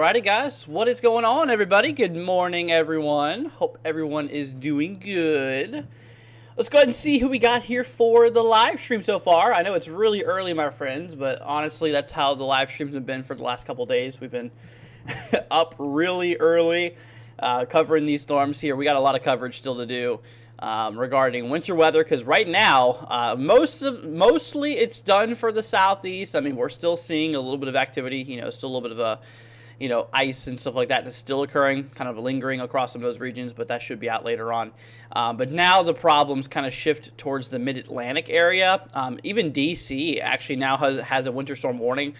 Alrighty guys, what is going on everybody? Good morning everyone. Hope everyone is doing good. Let's go ahead and see who we got here for the live stream so far. I know it's really early, my friends, but honestly that's how the live streams have been for the last couple days. We've been up really early covering these storms here. We got a lot of coverage still to do regarding winter weather, because right now mostly it's done for the southeast. I mean, we're still seeing a little bit of activity, still a little bit of a ice and stuff like that is still occurring, kind of lingering across some of those regions, but that should be out later on. But now the problems kind of shift towards the mid-Atlantic area. Even DC actually now has a winter storm warning.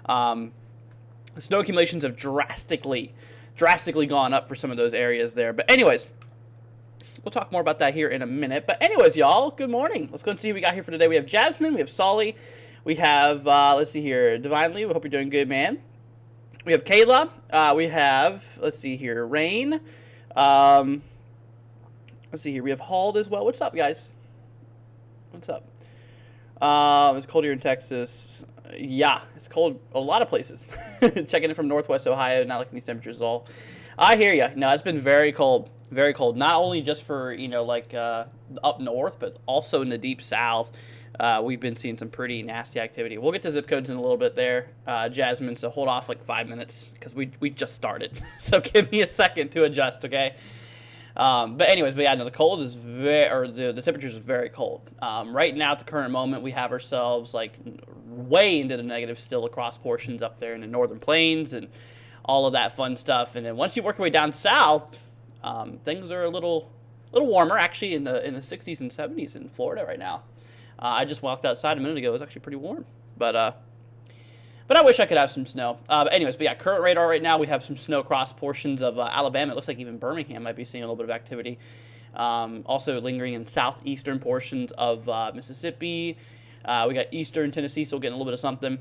Snow accumulations have drastically gone up for some of those areas there. But anyways, we'll talk more about that here in a minute. But anyways, y'all, good morning. Let's go and see who we got here for today. We have Jasmine, we have Solly, we have, let's see here, Divinely. We hope you're doing good, man. We have Kayla. We have, let's see here, Rain. Let's see here. We have Hald as well. What's up, guys? What's up? It's cold here in Texas. Yeah, it's cold a lot of places. Checking in from Northwest Ohio, not liking these temperatures at all. I hear you. No, it's been very cold. Very cold. Not only just for, up north, but also in the deep south. We've been seeing some pretty nasty activity. We'll get to zip codes in a little bit there, Jasmine, so hold off like 5 minutes because we just started. So give me a second to adjust, okay? But anyways, yeah, no, the cold is the temperatures is very cold. Right now, at the current moment, we have ourselves like way into the negative still across portions up there in the northern plains and all of that fun stuff. And then once you work your way down south, things are a little warmer, actually, in the 60s and 70s in Florida right now. I just walked outside a minute ago. It was actually pretty warm. But I wish I could have some snow. But anyways, yeah, current radar right now, we have some snow across portions of Alabama. It looks like even Birmingham might be seeing a little bit of activity. Also lingering in southeastern portions of Mississippi. We got eastern Tennessee still getting a little bit of something.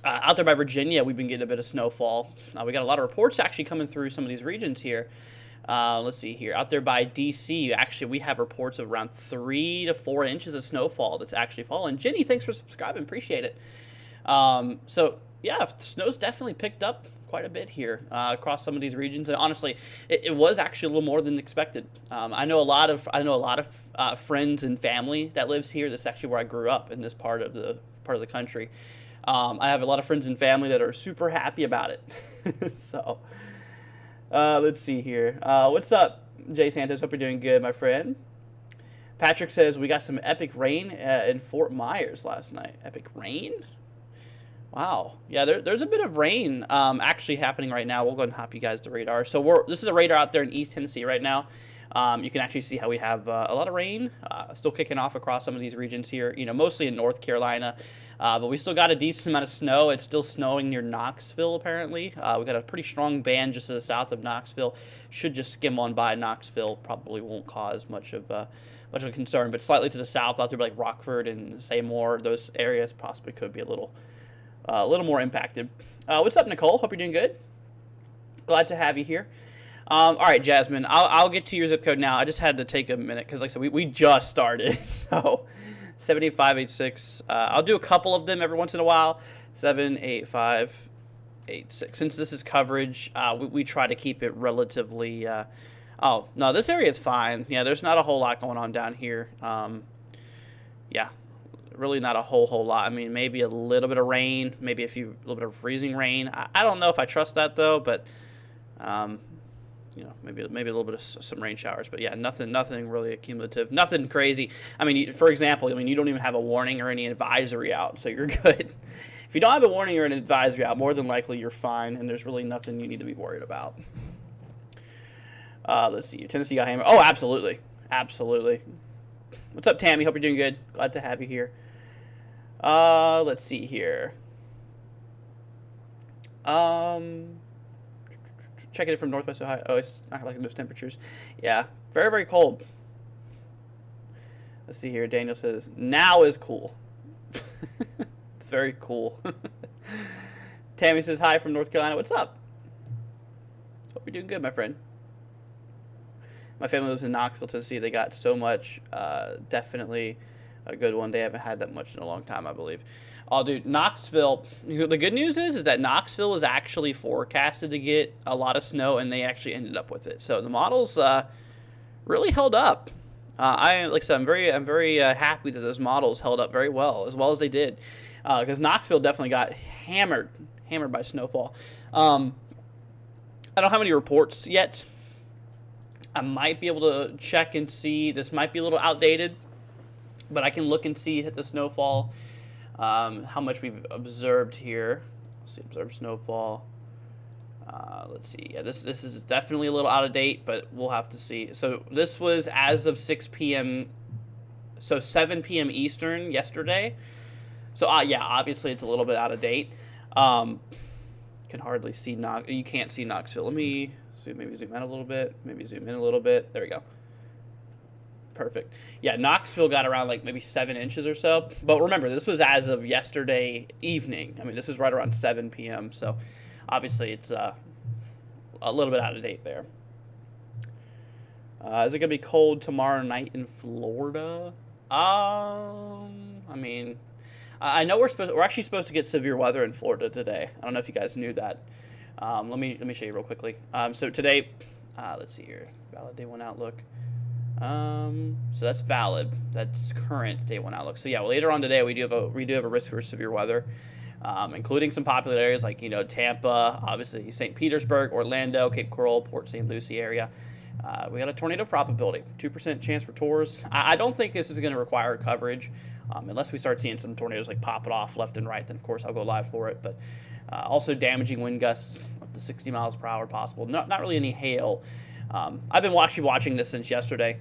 Out there by Virginia, we've been getting a bit of snowfall. We got a lot of reports actually coming through some of these regions here. Let's see here. Out there by D.C., actually, we have reports of around 3 to 4 inches of snowfall that's actually fallen. Jenny, thanks for subscribing. Appreciate it. So, yeah, snow's definitely picked up quite a bit here across some of these regions. And honestly, it was actually a little more than expected. I know a lot of friends and family that lives here. This is actually where I grew up, in this part of the country. I have a lot of friends and family that are super happy about it. So, let's see here. What's up, Jay Santos? Hope you're doing good, my friend. Patrick says we got some epic rain in Fort Myers last night. Epic rain? Wow. Yeah, there's a bit of rain actually happening right now. We'll go ahead and hop you guys to radar. So this is a radar out there in East Tennessee right now. You can actually see how we have a lot of rain still kicking off across some of these regions here, mostly in North Carolina. But we still got a decent amount of snow. It's still snowing near Knoxville, apparently. We got a pretty strong band just to the south of Knoxville. Should just skim on by Knoxville. Probably won't cause much of a concern. But slightly to the south, out there like Rockford and Seymour, those areas possibly could be a little more impacted. What's up, Nicole? Hope you're doing good. Glad to have you here. All right, Jasmine, I'll get to your zip code now. I just had to take a minute because, like I said, we just started. So 78586. I'll do a couple of them every once in a while. 78586. Since this is coverage, we try to keep it relatively. Oh no, this area is fine. Yeah, there's not a whole lot going on down here. Yeah, really not a whole lot. I mean, maybe a little bit of rain, maybe a little bit of freezing rain. I don't know if I trust that though, but maybe a little bit of some rain showers, but yeah, nothing really accumulative, nothing crazy. I mean, for example, you don't even have a warning or any advisory out, so you're good. If you don't have a warning or an advisory out, more than likely you're fine, and there's really nothing you need to be worried about. Let's see, Tennessee got hammered. Oh, absolutely. What's up, Tammy? Hope you're doing good. Glad to have you here. Let's see here. Checking it from Northwest Ohio. Oh, it's not like those temperatures. Yeah, very, very cold. Let's see here. Daniel says, now is cool. It's very cool. Tammy says, hi from North Carolina. What's up? Hope you're doing good, my friend. My family lives in Knoxville, Tennessee. They got so much. Definitely a good one. They haven't had that much in a long time, I believe. Oh, dude, Knoxville. The good news is that Knoxville was actually forecasted to get a lot of snow, and they actually ended up with it. So the models really held up. Like I said, I'm very happy that those models held up very well as they did, because Knoxville definitely got hammered by snowfall. I don't have any reports yet. I might be able to check and see. This might be a little outdated, but I can look and see the snowfall. How much we've observed here. Let's see, observed snowfall. Let's see. Yeah, this is definitely a little out of date, but we'll have to see. So this was as of 6 p.m. So 7 p.m. Eastern yesterday. So yeah, obviously it's a little bit out of date. Can hardly see you can't see Knoxville. Let me see. Maybe zoom out a little bit. Maybe zoom in a little bit. There we go. Perfect. Yeah, Knoxville got around like maybe 7 inches or so. But remember, this was as of yesterday evening. I mean, this is right around 7 p.m. So obviously it's a little bit out of date there. Is it going to be cold tomorrow night in Florida? I mean, I know we're actually supposed to get severe weather in Florida today. I don't know if you guys knew that. Let me show you real quickly. So today, let's see here. Valid day one outlook. So that's valid. That's current day one outlook. So yeah, later on today we do have a risk for severe weather, including some popular areas like Tampa, obviously St. Petersburg, Orlando, Cape Coral, Port St. Lucie area. We got a tornado probability, 2% chance for tours. I don't think this is going to require coverage, unless we start seeing some tornadoes like popping off left and right. Then of course I'll go live for it. But also damaging wind gusts up to 60 miles per hour possible. Not really any hail. I've been watching this since yesterday.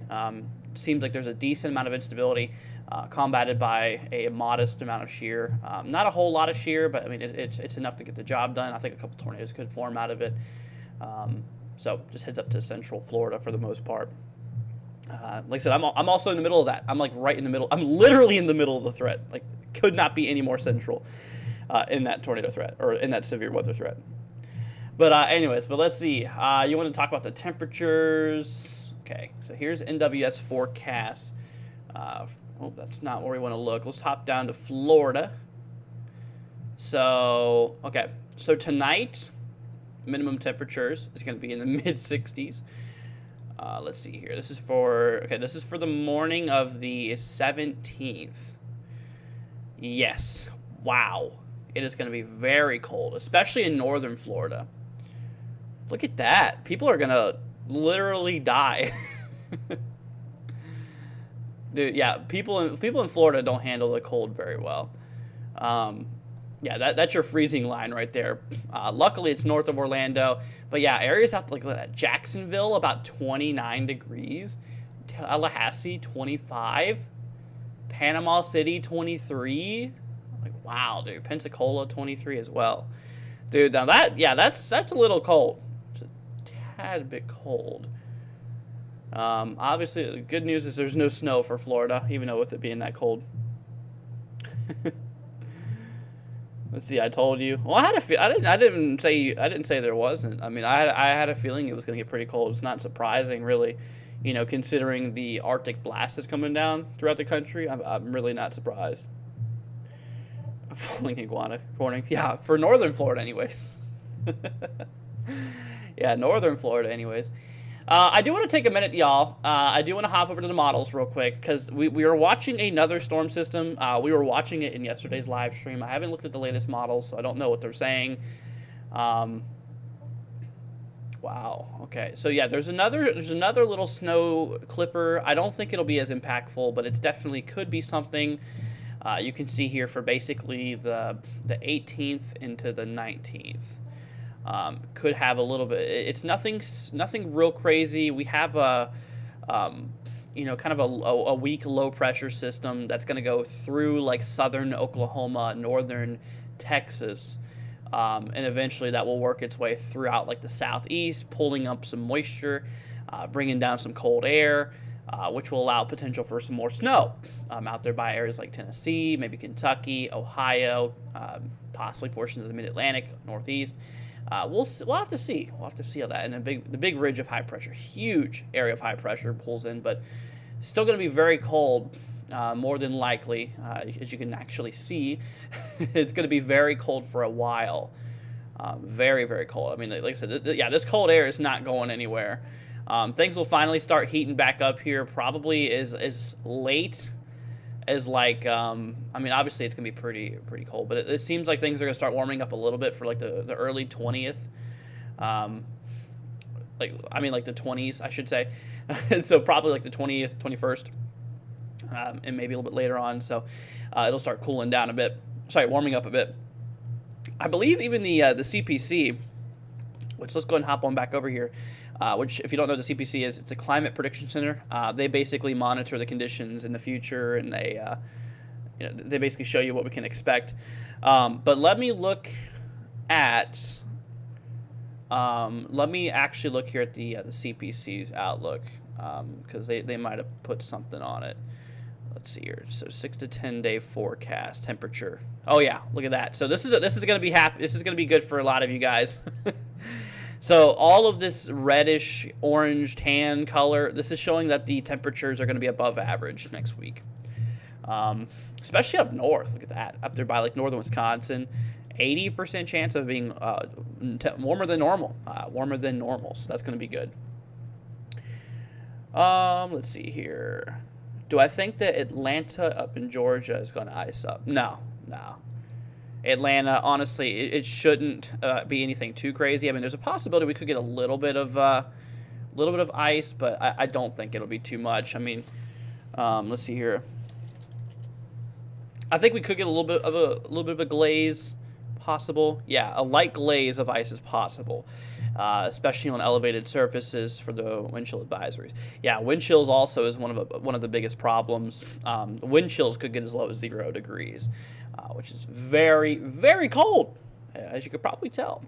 Seems like there's a decent amount of instability, combated by a modest amount of shear. Not a whole lot of shear, but I mean it's enough to get the job done. I think a couple tornadoes could form out of it. So just heads up to central Florida for the most part. Like I said, I'm also in the middle of that. I'm like right in the middle. I'm literally in the middle of the threat. Like could not be any more central in that tornado threat or in that severe weather threat. But anyways, let's see. You want to talk about the temperatures? Okay, so here's NWS forecast. That's not where we want to look. Let's hop down to Florida. So, okay. So tonight, minimum temperatures is going to be in the mid-60s. Let's see here. This is for the morning of the 17th. Yes. Wow. It is going to be very cold, especially in northern Florida. Look at that. People are going to literally die. Dude, yeah, people in Florida don't handle the cold very well. Yeah, that's your freezing line right there. Luckily, it's north of Orlando. But yeah, areas out like that. Jacksonville, about 29 degrees. Tallahassee, 25. Panama City, 23. Like, wow, dude. Pensacola, 23 as well. Dude, now that's a little cold. It's a tad bit cold. Obviously, the good news is there's no snow for Florida, even though with it being that cold. Let's see. I told you. Well, I had a feel. I didn't say there wasn't. I mean, I had a feeling it was going to get pretty cold. It's not surprising, really. You know, considering the Arctic blast that's coming down throughout the country, I'm really not surprised. Falling iguana warning. Yeah, for northern Florida, anyways. Yeah, northern Florida, anyways. I do want to take a minute, y'all. I do want to hop over to the models real quick because we were watching another storm system. We were watching it in yesterday's live stream. I haven't looked at the latest models, so I don't know what they're saying. Wow. Okay. So yeah, there's another little snow clipper. I don't think it'll be as impactful, but it definitely could be something. You can see here for basically the 18th into the 19th. Could have a little bit. It's nothing real crazy. We have you know, kind of a weak low pressure system that's going to go through like southern Oklahoma, northern Texas, and eventually that will work its way throughout like the southeast, pulling up some moisture, bringing down some cold air, which will allow potential for some more snow out there by areas like Tennessee, maybe Kentucky, Ohio, possibly portions of the Mid-Atlantic, Northeast. We'll have to see. We'll have to see how that. And the big ridge of high pressure, huge area of high pressure pulls in, but still going to be very cold, more than likely, as you can actually see. It's going to be very cold for a while. Very, very cold. I mean, like I said, yeah, this cold air is not going anywhere. Things will finally start heating back up here, probably as late as like, I mean, obviously it's going to be pretty cold, but it seems like things are going to start warming up a little bit for like the early 20th. Like the 20s, I should say. And so probably like the 20th, 21st, and maybe a little bit later on. So it'll start cooling down a bit. Sorry, warming up a bit. I believe even the CPC, which let's go ahead and hop on back over here. Which, if you don't know what the CPC is, it's a climate prediction center. They basically monitor the conditions in the future, and they basically show you what we can expect. But let me look at. Let me actually look here at the CPC's outlook, because they might have put something on it. Let's see here. So 6 to 10 day forecast temperature. Oh yeah, look at that. So this is going to be This is going to be good for a lot of you guys. So all of this reddish, orange, tan color, this is showing that the temperatures are going to be above average next week. Especially up north. Look at that. Up there by like northern Wisconsin. 80% chance of being warmer than normal. So that's going to be good. Let's see here. Do I think that Atlanta up in Georgia is going to ice up? No. Atlanta, honestly, it shouldn't be anything too crazy. I mean, there's a possibility we could get a little bit of ice, but I don't think it'll be too much. I mean, let's see here. I think we could get a little bit of a glaze possible. Yeah, a light glaze of ice is possible, especially on elevated surfaces for the wind chill advisories. Yeah, wind chills also is one of the biggest problems. Wind chills could get as low as 0 degrees. Which is very, very cold, as you could probably tell.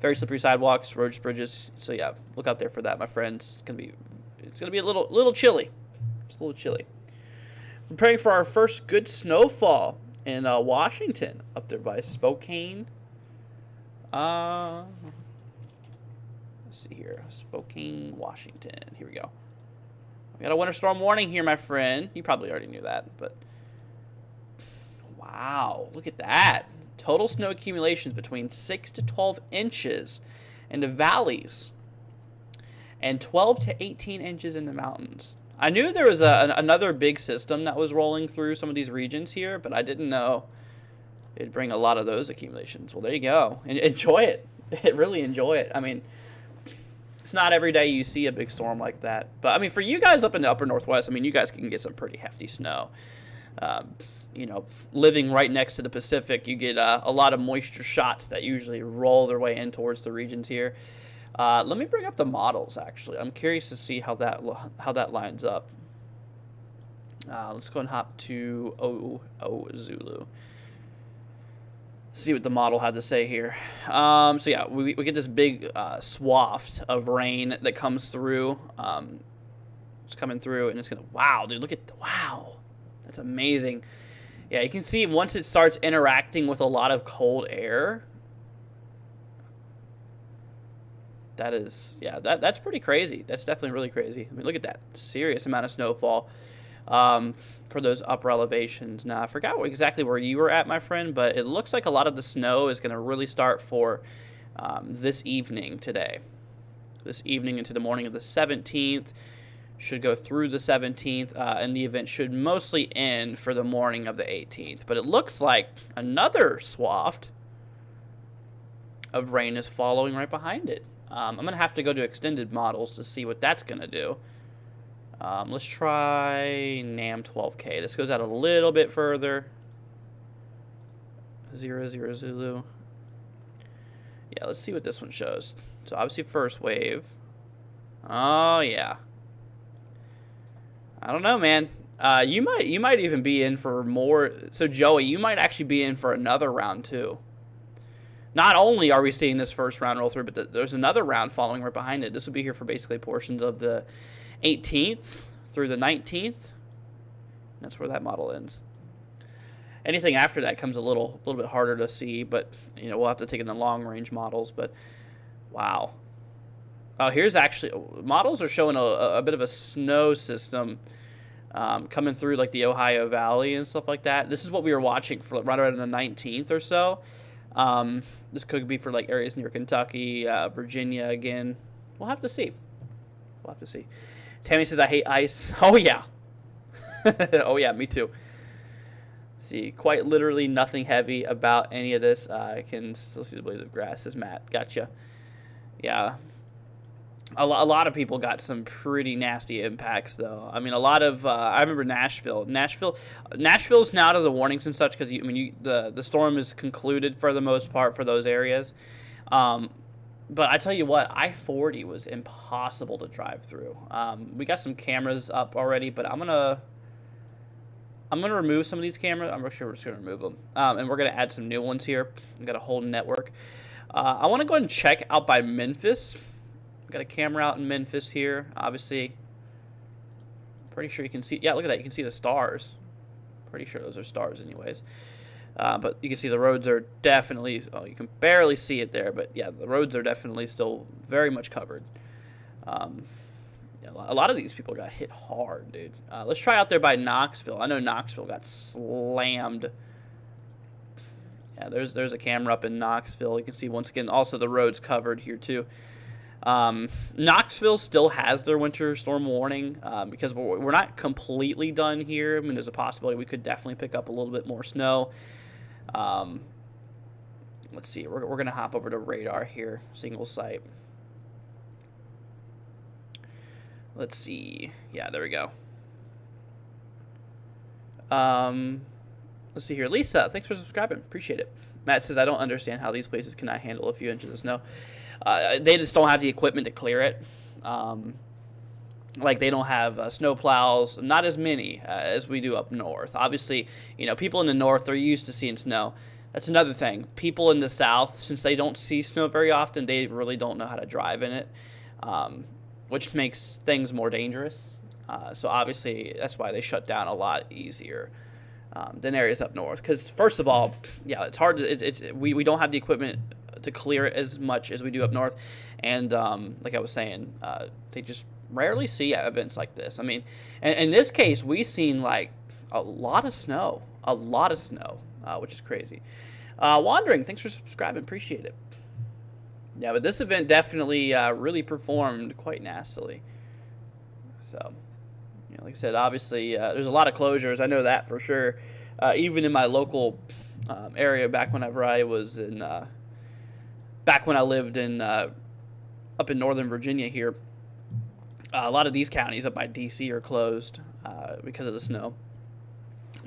Very slippery sidewalks, roads, bridges. So yeah, look out there for that, my friends. It's gonna be a little chilly. It's a little chilly. Preparing for our first good snowfall in Washington, up there by Spokane. Let's see here, Spokane, Washington. Here we go. We got a winter storm warning here, my friend. You probably already knew that, but. Wow, look at that. Total snow accumulations between 6 to 12 inches in the valleys and 12 to 18 inches in the mountains. I knew there was another big system that was rolling through some of these regions here, but I didn't know it'd bring a lot of those accumulations. Well, there you go. Enjoy it. Really enjoy it. I mean, it's not every day you see a big storm like that. But, I mean, for you guys up in the upper northwest, I mean, you guys can get some pretty hefty snow. you know, living right next to the Pacific, you get a lot of moisture shots that usually roll their way in towards the regions here. Let me bring up the models, actually. I'm curious to see how that lines up. Let's go and hop to Zulu. See what the model had to say here. So yeah, we get this big swath of rain that comes through. It's coming through, and it's gonna. Wow, dude, look at wow, that's amazing. Yeah, you can see once it starts interacting with a lot of cold air. That is, yeah, that's pretty crazy. That's definitely really crazy. I mean, look at that serious amount of snowfall. For those upper elevations. Now, I forgot exactly where you were at, my friend, but it looks like a lot of the snow is going to really start for this evening today. This evening into the morning of the 17th. Should go through the 17th, and the event should mostly end for the morning of the 18th. But it looks like another swath of rain is following right behind it. I'm going to have to go to extended models to see what that's going to do. Let's try NAM 12K. This goes out a little bit further. 0, Zulu. Yeah, let's see what this one shows. So obviously first wave. Oh yeah. I don't know, man. You might even be in for more. So Joey, you might actually be in for another round too. Not only are we seeing this first round roll through, but there's another round following right behind it. This will be here for basically portions of the 18th through the 19th. That's where that model ends. Anything after that comes a little bit harder to see, but you know, we'll have to take in the long range models. But wow. Oh, here's actually models are showing a bit of a snow system coming through like the Ohio Valley and stuff like that. This is what we were watching for right around the 19th or so. This could be for like areas near Kentucky, Virginia again. We'll have to see. We'll have to see. Tammy says, I hate ice. Oh, yeah. Oh, yeah, me too. See, quite literally nothing heavy about any of this. I can still see the blades of grass, says Matt. Gotcha. Yeah. A lot of people got some pretty nasty impacts, though. I mean, a lot of... I remember Nashville. Nashville's now out of the warnings and such because, the storm is concluded for the most part for those areas. But I tell you what, I-40 was impossible to drive through. We got some cameras up already, but I'm gonna remove some of these cameras. I'm sure we're just gonna remove them, and we're gonna add some new ones here. We got a whole network. I want to go ahead and check out by Memphis. We got a camera out in Memphis here. Obviously, pretty sure you can see. Yeah, look at that. You can see the stars. Pretty sure those are stars, anyways. But you can see the roads are definitely, oh, you can barely see it there, but yeah, the roads are definitely still very much covered. Yeah, a lot of these people got hit hard, dude. Let's try out there by Knoxville. I know Knoxville got slammed. Yeah, there's a camera up in Knoxville. You can see, once again, also the roads covered here, too. Knoxville still has their winter storm warning because we're not completely done here. I mean, there's a possibility we could definitely pick up a little bit more snow. Let's see. We're going to hop over to radar here. Single site. Let's see. Yeah, there we go. Let's see here. Lisa, thanks for subscribing. Appreciate it. Matt says, I don't understand how these places cannot handle a few inches of snow. They just don't have the equipment to clear it. Like, they don't have snow plows, not as many as we do up north. Obviously, people in the north, they're used to seeing snow. That's another thing. People in the south, since they don't see snow very often, they really don't know how to drive in it, which makes things more dangerous. So obviously, that's why they shut down a lot easier than areas up north. Because first of all, yeah, it's hard. We don't have the equipment to clear it as much as we do up north, and like I was saying, they just rarely see events like this. I mean, in this case, we've seen like a lot of snow, which is crazy. Wandering, thanks for subscribing, appreciate it. Yeah, but this event definitely really performed quite nastily. So, like I said, obviously there's a lot of closures. I know that for sure. Even in my local area, back whenever I was in, back when I lived in up in Northern Virginia here, a lot of these counties up by DC are closed because of the snow.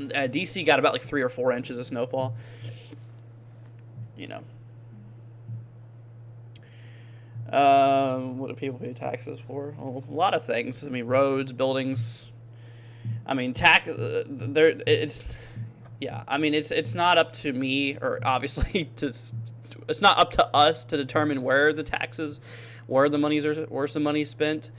DC got about like 3 or 4 inches of snowfall. You know. What do people pay taxes for? Oh, a lot of things. I mean, roads, buildings. I mean, it's, yeah. I mean, it's not up to me, or obviously it's not up to us to determine where the taxes, where's the money spent.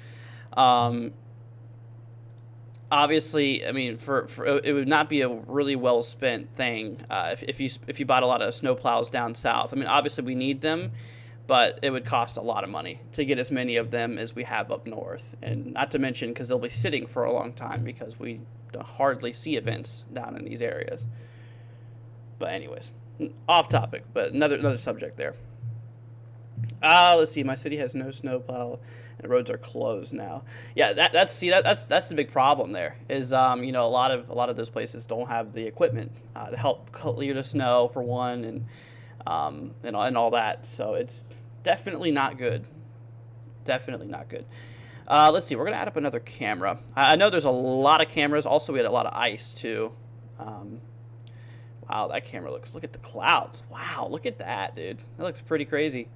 Obviously, I mean, for it would not be a really well spent thing if you bought a lot of snowplows down south. I mean, obviously we need them, but it would cost a lot of money to get as many of them as we have up north, and not to mention because they'll be sitting for a long time because we hardly see events down in these areas. But anyways, off topic, but another subject there. Let's see. My city has no snowplow, and the roads are closed now. Yeah, that's the big problem there. Is a lot of those places don't have the equipment to help clear the snow for one, and all that. So it's definitely not good. Definitely not good. Let's see. We're gonna add up another camera. I know there's a lot of cameras. Also, we had a lot of ice too. Wow, that camera look at the clouds. Wow, look at that, dude. That looks pretty crazy.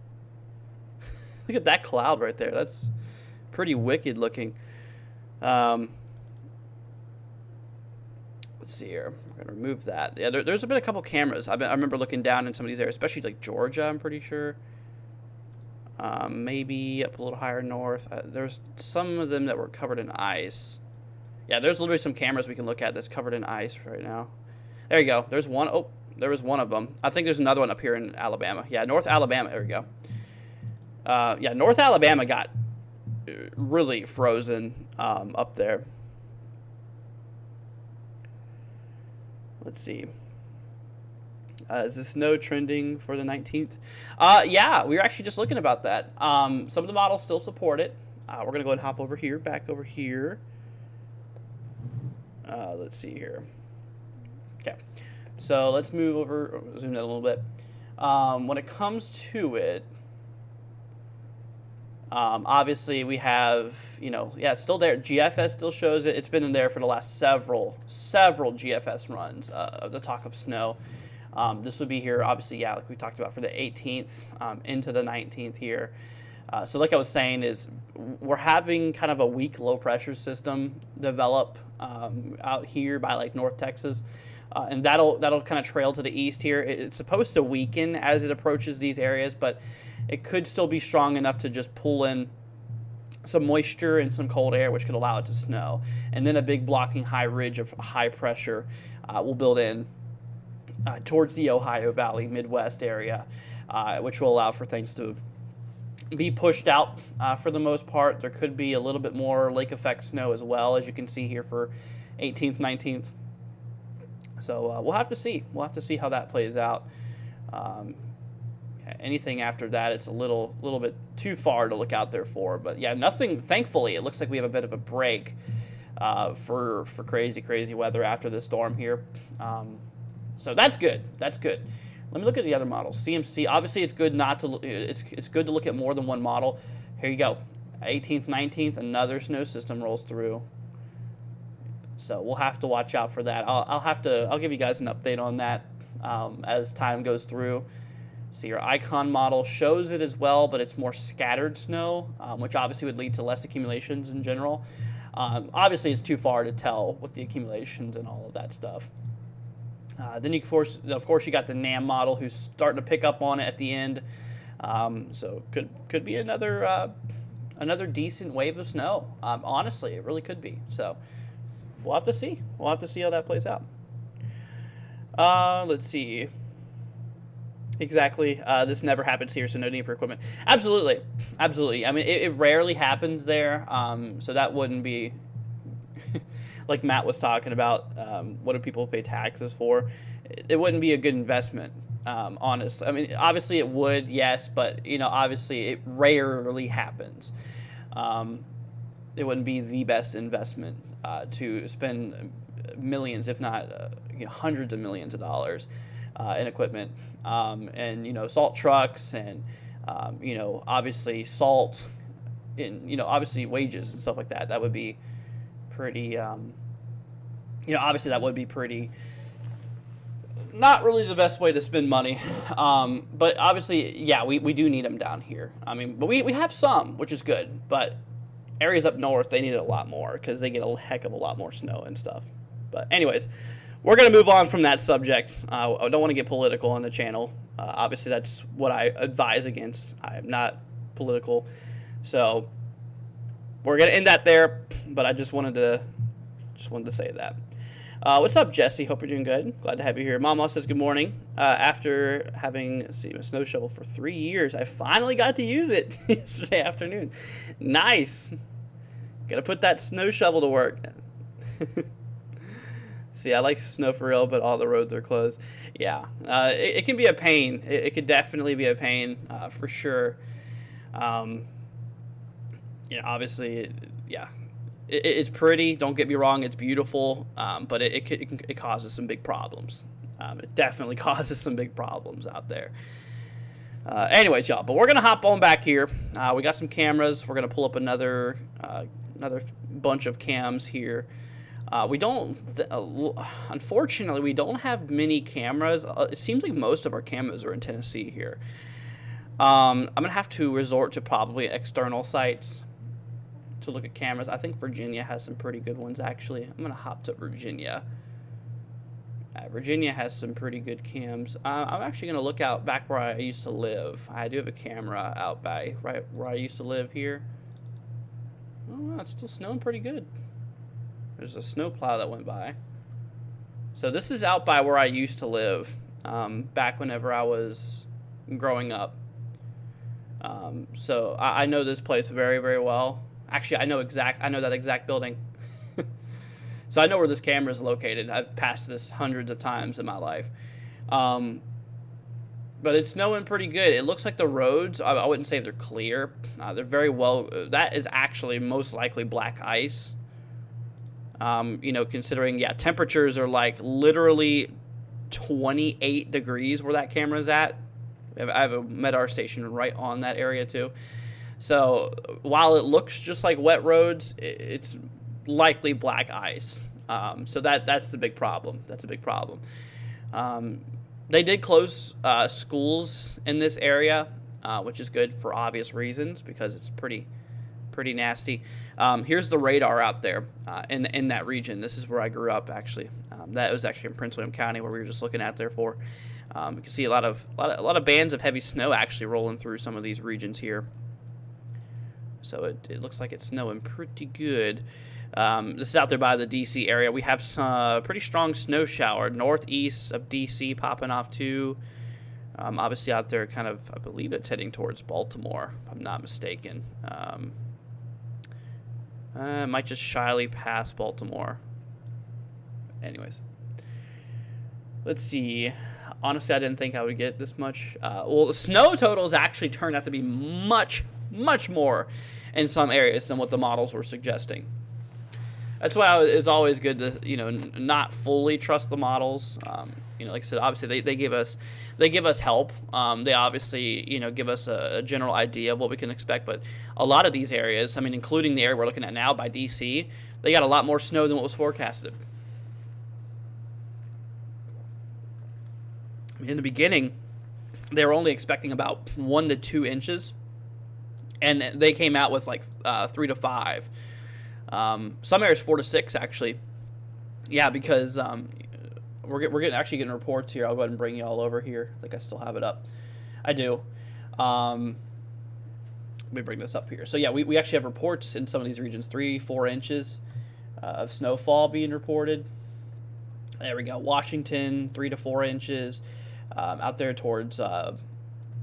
Look at that cloud right there. That's pretty wicked looking. Let's see here. We're going to remove that. Yeah, there's been a couple cameras. I remember looking down in some of these areas, especially like Georgia, I'm pretty sure. Maybe up a little higher north. There's some of them that were covered in ice. Yeah, there's literally some cameras we can look at that's covered in ice right now. There you go. There's one. Oh, there was one of them. I think there's another one up here in Alabama. Yeah, North Alabama. There we go. Yeah, North Alabama got really frozen up there. Let's see. Is the snow trending for the 19th? Yeah, we were actually just looking about that. Some of the models still support it. We're going to go and hop over here, back over here. Let's see here. Okay, so let's move over, zoom in a little bit. When it comes to it, obviously we have, yeah, it's still there. GFS still shows it. It's been in there for the last several GFS runs of the talk of snow. This would be here, obviously, yeah, like we talked about, for the 18th into the 19th here. So like I was saying, is we're having kind of a weak low pressure system develop out here by like North Texas. And that'll kind of trail to the east here. It's supposed to weaken as it approaches these areas, but it could still be strong enough to just pull in some moisture and some cold air, which could allow it to snow. And then a big blocking high ridge of high pressure will build in towards the Ohio Valley, Midwest area, which will allow for things to be pushed out for the most part. There could be a little bit more lake effect snow as well, as you can see here for 18th, 19th. So we'll have to see. We'll have to see how that plays out. Anything after that, it's a little bit too far to look out there for. But yeah, nothing. Thankfully, it looks like we have a bit of a break for crazy weather after this storm here. So that's good. That's good. Let me look at the other models. CMC. Obviously, it's good not to. It's good to look at more than one model. Here you go. 18th, 19th, another snow system rolls through. So we'll have to watch out for that. I'll give you guys an update on that as time goes through. So your icon model shows it as well, but it's more scattered snow, which obviously would lead to less accumulations in general. Obviously, it's too far to tell with the accumulations and all of that stuff. Then of course you got the NAM model who's starting to pick up on it at the end. So could be another decent wave of snow. Honestly, it really could be. So we'll have to see. We'll have to see how that plays out. Let's see. Exactly. This never happens here, so no need for equipment. Absolutely. I mean, it rarely happens there, so that wouldn't be, like Matt was talking about, what do people pay taxes for? It wouldn't be a good investment, honestly. I mean, obviously it would, yes, but, obviously it rarely happens. It wouldn't be the best investment to spend millions, if not hundreds of millions of dollars in equipment, and salt trucks, and obviously salt, and obviously wages and stuff like that. That would be pretty Obviously that would be pretty, not really the best way to spend money. But obviously, yeah, we do need them down here. But we have some, which is good. But areas up north, they need it a lot more because they get a heck of a lot more snow and stuff. But anyways, we're going to move on from that subject. I don't want to get political on the channel. Obviously, that's what I advise against. I am not political. So we're going to end that there. But I just wanted to say that. What's up, Jesse? Hope you're doing good. Glad to have you here. Mama says good morning. After having a snow shovel for 3 years, I finally got to use it yesterday afternoon. Nice. Gotta put that snow shovel to work. See, I like snow for real, but all the roads are closed. Yeah, it can be a pain. It could definitely be a pain, for sure. Obviously, yeah. It's pretty. Don't get me wrong. It's beautiful, but it causes some big problems. It definitely causes some big problems out there. Anyways, y'all. But we're gonna hop on back here. We got some cameras. We're gonna pull up another bunch of cams here. Unfortunately, we don't have many cameras. It seems like most of our cameras are in Tennessee here. I'm gonna have to resort to probably external sites to look at cameras. I think Virginia has some pretty good ones, actually. I'm gonna hop to Virginia. Virginia has some pretty good cams. I'm actually gonna look out back where I used to live. I do have a camera out by right where I used to live here. Oh wow, it's still snowing pretty good. There's a snowplow that went by. So this is out by where I used to live, back whenever I was growing up. So I know this place very, very well. Actually, I know that exact building. So I know where this camera is located. I've passed this hundreds of times in my life. But it's snowing pretty good. It looks like the roads, I wouldn't say they're clear. They're very well, that is actually most likely black ice. Considering, yeah, temperatures are like literally 28 degrees where that camera's at. I have a MEDAR station right on that area too. So while it looks just like wet roads, it's likely black ice. So that's the big problem. That's a big problem. They did close schools in this area, which is good for obvious reasons because it's pretty nasty. Here's the radar out there in that region. This is where I grew up, actually. That was actually in Prince William County, where we were just looking out there for. You can see a lot of bands of heavy snow actually rolling through some of these regions here. So it looks like it's snowing pretty good. This is out there by the D.C. area. We have some pretty strong snow shower northeast of D.C. popping off too. Obviously out there kind of, I believe it's heading towards Baltimore, if I'm not mistaken. Might just shyly pass Baltimore. Anyways. Let's see. Honestly, I didn't think I would get this much. Well, the snow totals actually turned out to be much, much more in some areas than what the models were suggesting. That's why it's always good to, not fully trust the models. Like I said, obviously they give us help. They obviously, give us a general idea of what we can expect. But a lot of these areas, including the area we're looking at now by DC, they got a lot more snow than what was forecasted. In the beginning, they were only expecting about 1 to 2 inches, and they came out with like 3 to 5. Some areas 4 to 6 actually. Yeah, because we're getting reports here. I'll go ahead and bring you all over here. I think I still have it up. I do. Let me bring this up here. So yeah, we actually have reports in some of these regions, 3-4 inches of snowfall being reported. There we go. Washington, 3 to 4 inches. Out there towards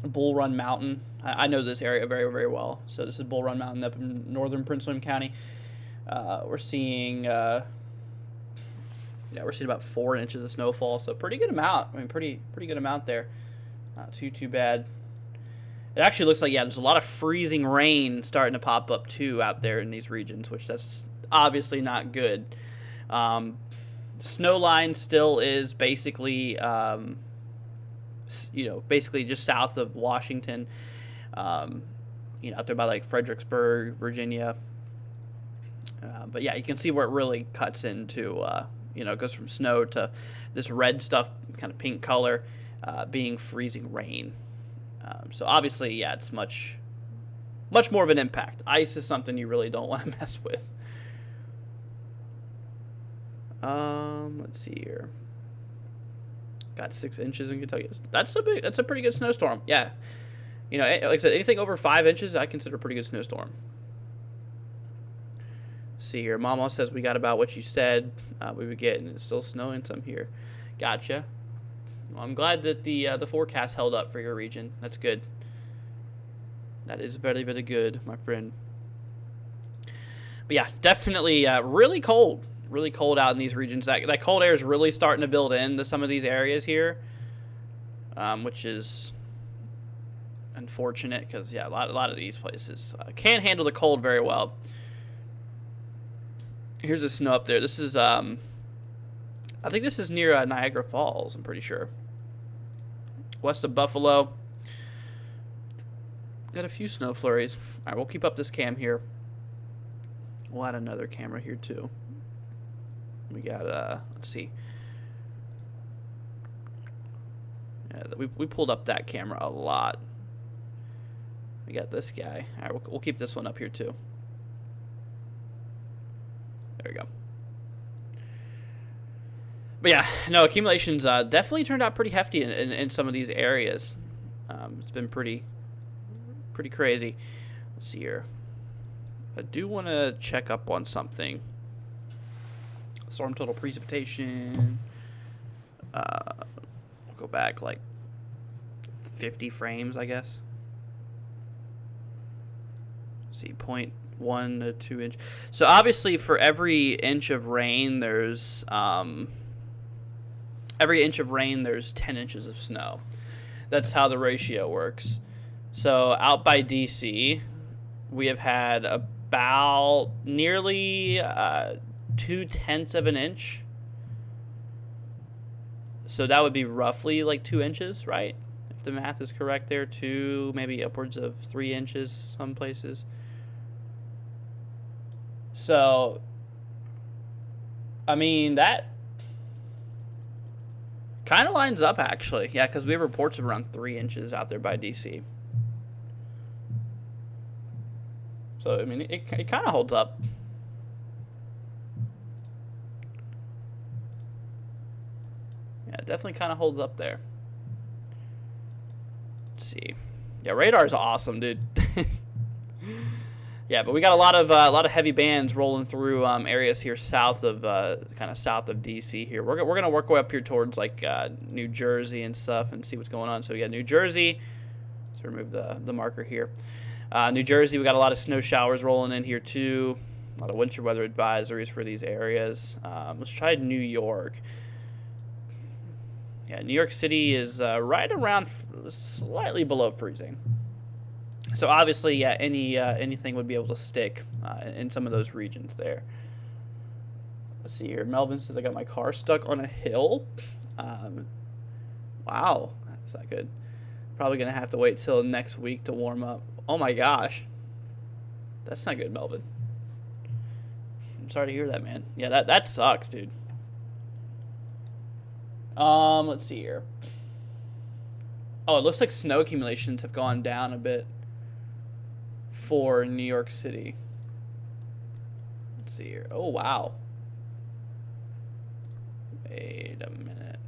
Bull Run Mountain. I know this area very, very well. So this is Bull Run Mountain up in northern Prince William County. We're seeing about 4 inches of snowfall. So pretty good amount. Pretty good amount there. Not too bad. It actually looks like, yeah, there's a lot of freezing rain starting to pop up too out there in these regions, which that's obviously not good. Snow line still is basically, basically just south of Washington, out there by like Fredericksburg, Virginia. But yeah, you can see where it really cuts into You know, it goes from snow to this red stuff, kind of pink color, being freezing rain. So obviously, yeah, it's much more of an impact. Ice is something you really don't want to mess with. Let's see here. Got 6 inches in Kentucky. That's a pretty good snowstorm. Yeah. You know, like I said, anything over 5 inches, I consider a pretty good snowstorm. See here, Mama says we got about what you said we would get, and it's still snowing some here. Gotcha. Well, I'm glad that the forecast held up for your region. That's good. That is very, very good, my friend. But yeah, definitely really cold out in these regions. That cold air is really starting to build into some of these areas here, which is unfortunate because yeah, a lot of these places can't handle the cold very well. Here's the snow up there. This is I think this is near Niagara Falls. I'm pretty sure. West of Buffalo. Got a few snow flurries. All right, we'll keep up this cam here. We'll add another camera here too. We got let's see. Yeah, we pulled up that camera a lot. We got this guy. All right, we'll keep this one up here too. There we go. But yeah, no, accumulations definitely turned out pretty hefty in some of these areas. It's been pretty crazy. Let's see here. I do want to check up on something. Storm total precipitation. We'll go back like 50 frames, I guess. Let's see, 0.1 to 2 inch. So obviously, for every inch of rain, there's 10 inches of snow. That's how the ratio works. So out by DC, we have had about nearly 0.2 of an inch. So that would be roughly like 2 inches, right? If the math is correct there, 2, maybe upwards of 3 inches some places. So, I mean, that kind of lines up, actually. Yeah, because we have reports of around 3 inches out there by DC. So, I mean, it kind of holds up. Yeah, it definitely kind of holds up there. Let's see. Yeah, radar is awesome, dude. Yeah, but we got a lot of heavy bands rolling through areas here south of kind of south of DC here. We're gonna work our way up here towards like New Jersey and stuff and see what's going on. So we got New Jersey. Let's remove the marker here. New Jersey, we got a lot of snow showers rolling in here too. A lot of winter weather advisories for these areas. Let's try New York. Yeah, New York City is right around slightly below freezing. So obviously, yeah, anything would be able to stick in some of those regions there. Let's see here. Melvin says I got my car stuck on a hill. Wow, that's not good. Probably gonna have to wait till next week to warm up. Oh my gosh, that's not good, Melvin. I'm sorry to hear that, man. Yeah, that sucks, dude. Let's see here. Oh, it looks like snow accumulations have gone down a bit for New York City. Let's see here. Oh, wow. Wait a minute.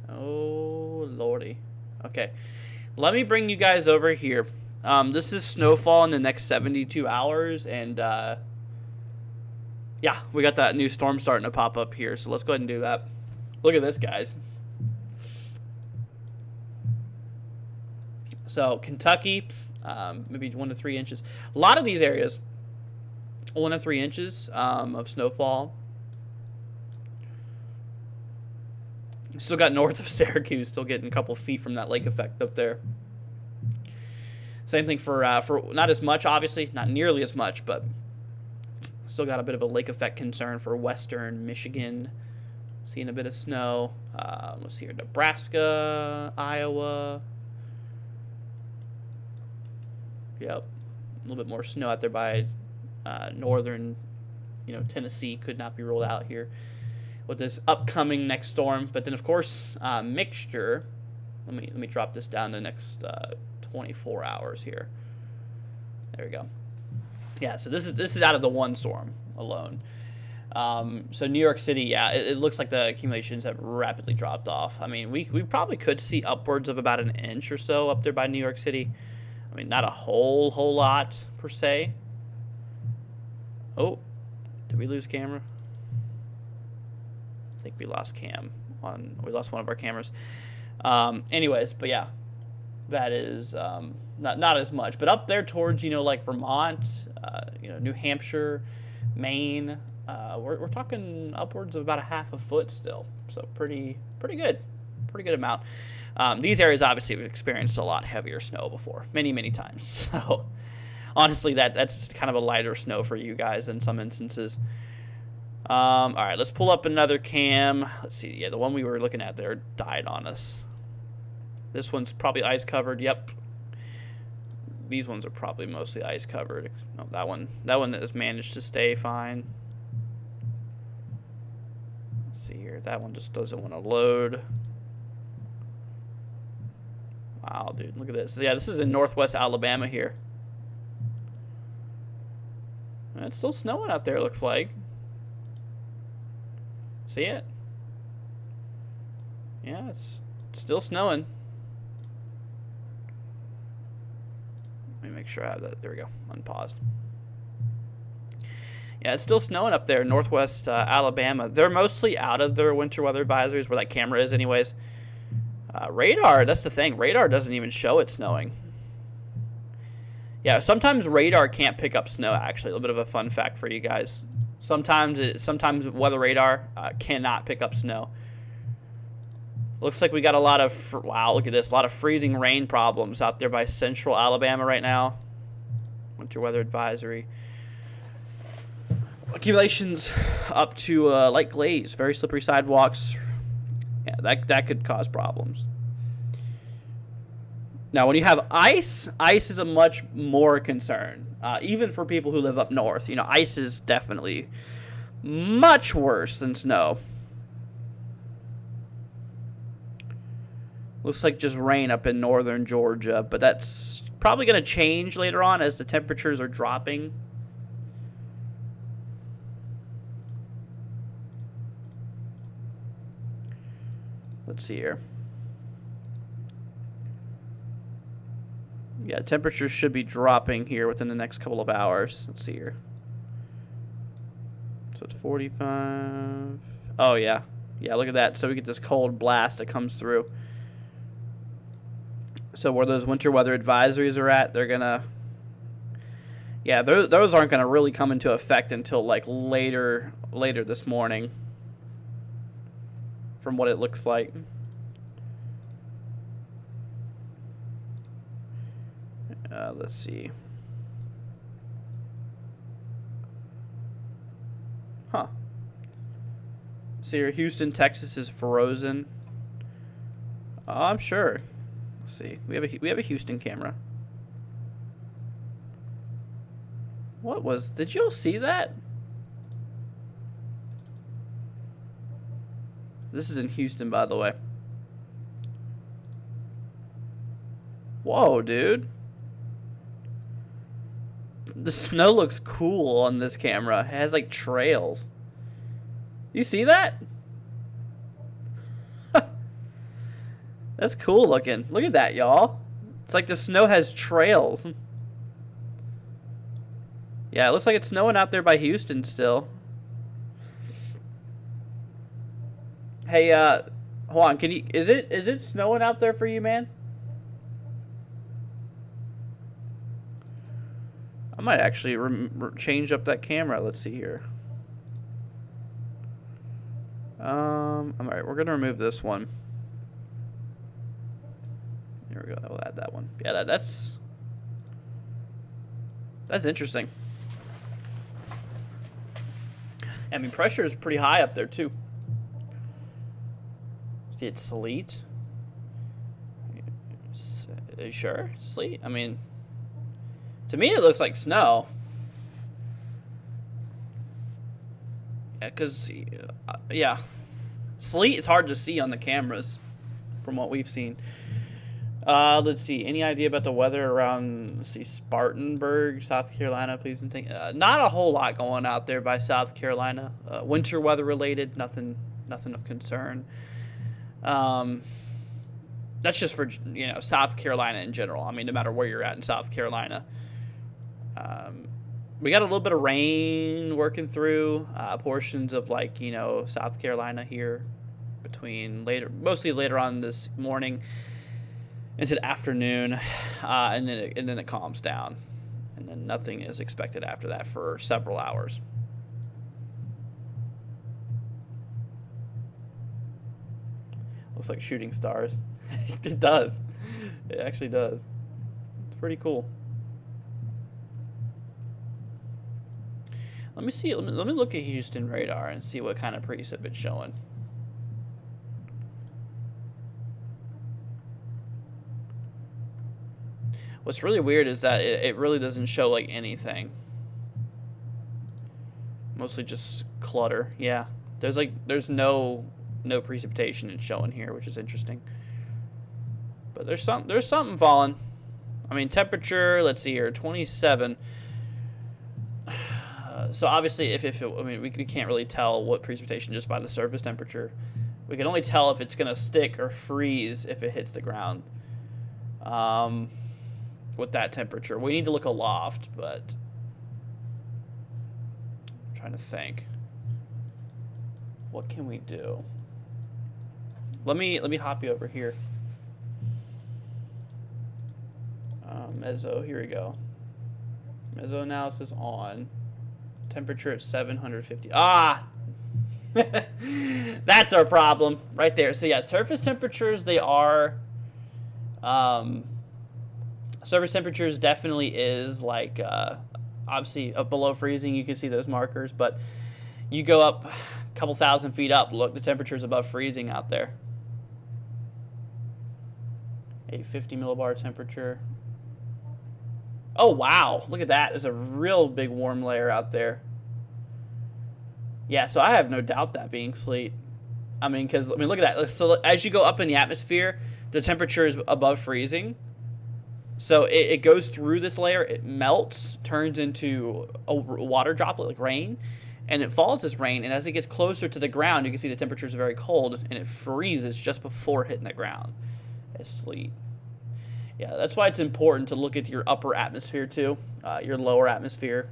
Oh, lordy. Okay. Let me bring you guys over here. This is snowfall in the next 72 hours, and yeah, we got that new storm starting to pop up here, so let's go ahead and do that. Look at this, guys. So Kentucky, maybe 1 to 3 inches. A lot of these areas, 1 to 3 inches of snowfall. Still got north of Syracuse, still getting a couple feet from that lake effect up there. Same thing for not as much, obviously, not nearly as much, but still got a bit of a lake effect concern for western Michigan. Seeing a bit of snow. Let's see here, Nebraska, Iowa. Yep, a little bit more snow out there by northern you know, Tennessee could not be ruled out here with this upcoming next storm. But then, of course, mixture. Let me drop this down the next 24 hours here. There we go. Yeah, so this is out of the one storm alone. So New York City, yeah, it looks like the accumulations have rapidly dropped off. I mean, we probably could see upwards of about an inch or so up there by New York City. I mean, not a whole lot per se. Oh, did we lose camera? I think we lost we lost one of our cameras. Anyways, but yeah, that is not as much. But up there towards, you know, like Vermont, you know, New Hampshire, Maine, we're talking upwards of about a half a foot still. So pretty good amount. These areas obviously have experienced a lot heavier snow before, many times. So honestly, that's kind of a lighter snow for you guys in some instances. All right, let's pull up another cam. Let's see. Yeah, the one we were looking at there died on us. This one's probably ice covered. Yep. These ones are probably mostly ice covered. No, that one has managed to stay fine. Let's see here. That one just doesn't want to load. Wow, dude, look at this. Yeah, this is in northwest Alabama here. And it's still snowing out there, it looks like. See it? Yeah, it's still snowing. Let me make sure I have that. There we go. Unpaused. Yeah, it's still snowing up there in northwest Alabama. They're mostly out of their winter weather advisories, where that camera is anyways. Radar, that's the thing. Radar doesn't even show it snowing. Yeah, sometimes radar can't pick up snow, actually. A little bit of a fun fact for you guys. Sometimes weather radar cannot pick up snow. Looks like we got a lot of, wow, look at this. A lot of freezing rain problems out there by central Alabama right now. Winter weather advisory. Accumulations up to light glaze, very slippery sidewalks. Yeah, that could cause problems. Now, when you have ice is a much more concern. Even for people who live up north, you know, ice is definitely much worse than snow. Looks like just rain up in northern Georgia, but that's probably going to change later on as the temperatures are dropping. Let's see here. Yeah, temperatures should be dropping here within the next couple of hours. Let's see here. So it's 45. Oh, yeah. Yeah, look at that. So we get this cold blast that comes through. So where those winter weather advisories are at, they're going to... Yeah, those aren't going to really come into effect until, like, later this morning. From what it looks like. Let's see. Huh. See here, Houston, Texas is frozen. Oh, I'm sure. Let's see. We have a Houston camera. What was? Did you all see that? This is in Houston, by the way. Whoa, dude. The snow looks cool on this camera. It has like trails. You see that? That's cool looking. Look at that, y'all. It's like the snow has trails. Yeah, it looks like it's snowing out there by Houston still. Hey, hold on. Is it snowing out there for you, man? I might actually change up that camera. Let's see here. All right, we're gonna remove this one. Here we go. I'll add that one. Yeah, that's interesting. I mean, pressure is pretty high up there too. See, it's sleet. Are you sure? Sleet? I mean, to me, it looks like snow. because yeah, sleet is hard to see on the cameras from what we've seen. Let's see. Any idea about the weather around, let's see, Spartanburg, South Carolina, please? And think not a whole lot going out there by South Carolina. Winter weather related, nothing of concern. That's just for, South Carolina in general. I mean, no matter where you're at in South Carolina. We got a little bit of rain working through portions of South Carolina here between mostly later on this morning into the afternoon, and then it calms down, and then nothing is expected after that for several hours. Looks like shooting stars. It does. It actually does. It's pretty cool. Let me see. Let me look at Houston radar and see what kind of precip it's showing. What's really weird is that it really doesn't show like anything. Mostly just clutter. Yeah. There's no precipitation it's showing here, which is interesting. But there's something falling. I mean, temperature, let's see here, 27. So obviously we can't really tell what precipitation just by the surface temperature. We can only tell if it's going to stick or freeze if it hits the ground. With that temperature. We need to look aloft, but I'm trying to think. What can we do? Let me hop you over here. Meso, here we go. Mesoanalysis on. Temperature at 750. Ah! That's our problem right there. So yeah, surface temperatures, they are surface temperatures definitely is like obviously below freezing. You can see those markers, but you go up a couple thousand feet up, look, the temperature's above freezing out there. A 50 millibar temperature. Oh wow, look at that. There's a real big warm layer out there. Yeah, so I have no doubt that being sleet. I mean, look at that. So as you go up in the atmosphere, the temperature is above freezing. So it goes through this layer, it melts, turns into a water droplet like rain, and it falls as rain. And as it gets closer to the ground, you can see the temperature is very cold, and it freezes just before hitting the ground as sleet. Yeah, that's why it's important to look at your upper atmosphere too, your lower atmosphere,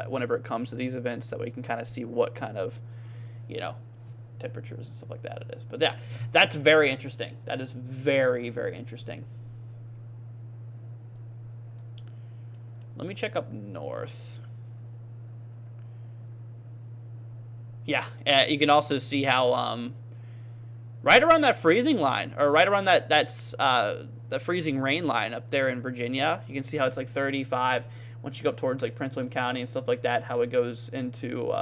whenever it comes to these events, so we can kind of see what kind of, temperatures and stuff like that it is. But yeah, that's very interesting. That is very, very interesting. Let me check up north. Yeah, you can also see how right around that freezing line, or right around the freezing rain line up there in Virginia, you can see how it's like 35. Once you go up towards like Prince William County and stuff like that, how it goes into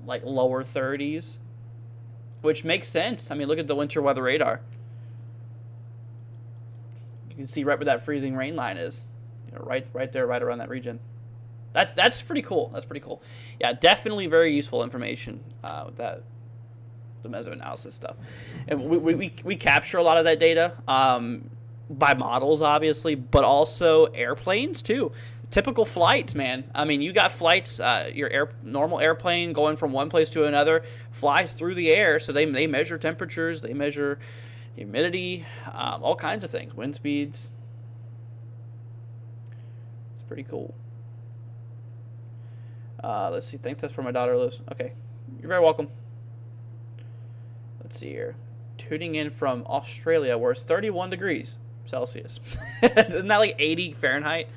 like lower 30s, which makes sense. I mean, look at the winter weather radar. You can see right where that freezing rain line is, right there, right around that region. That's pretty cool. That's pretty cool. Yeah, definitely very useful information with that, the mesoanalysis stuff. And we capture a lot of that data by models, obviously, but also airplanes too. Typical flights, man. I mean, you got flights. Your normal airplane going from one place to another flies through the air, so they measure temperatures, they measure humidity, all kinds of things, wind speeds. It's pretty cool. Let's see. Thanks, that's for my daughter, Liz. Okay, you're very welcome. Let's see here. Tuning in from Australia, where it's 31 degrees Celsius. Isn't that like 80 Fahrenheit?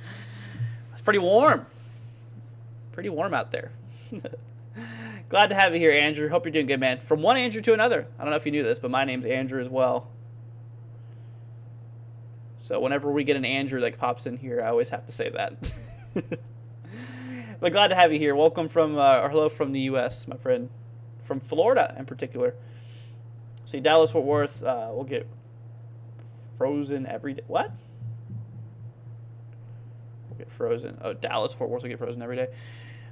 It's pretty warm. Pretty warm out there. Glad to have you here, Andrew. Hope you're doing good, man. From one Andrew to another. I don't know if you knew this, but my name's Andrew as well. So whenever we get an Andrew that pops in here, I always have to say that. But glad to have you here. Welcome from, or hello from the U.S., my friend. From Florida, in particular. See, Dallas, Fort Worth, we'll get frozen every day. What? We'll get frozen. Oh, Dallas, Fort Worth will get frozen every day.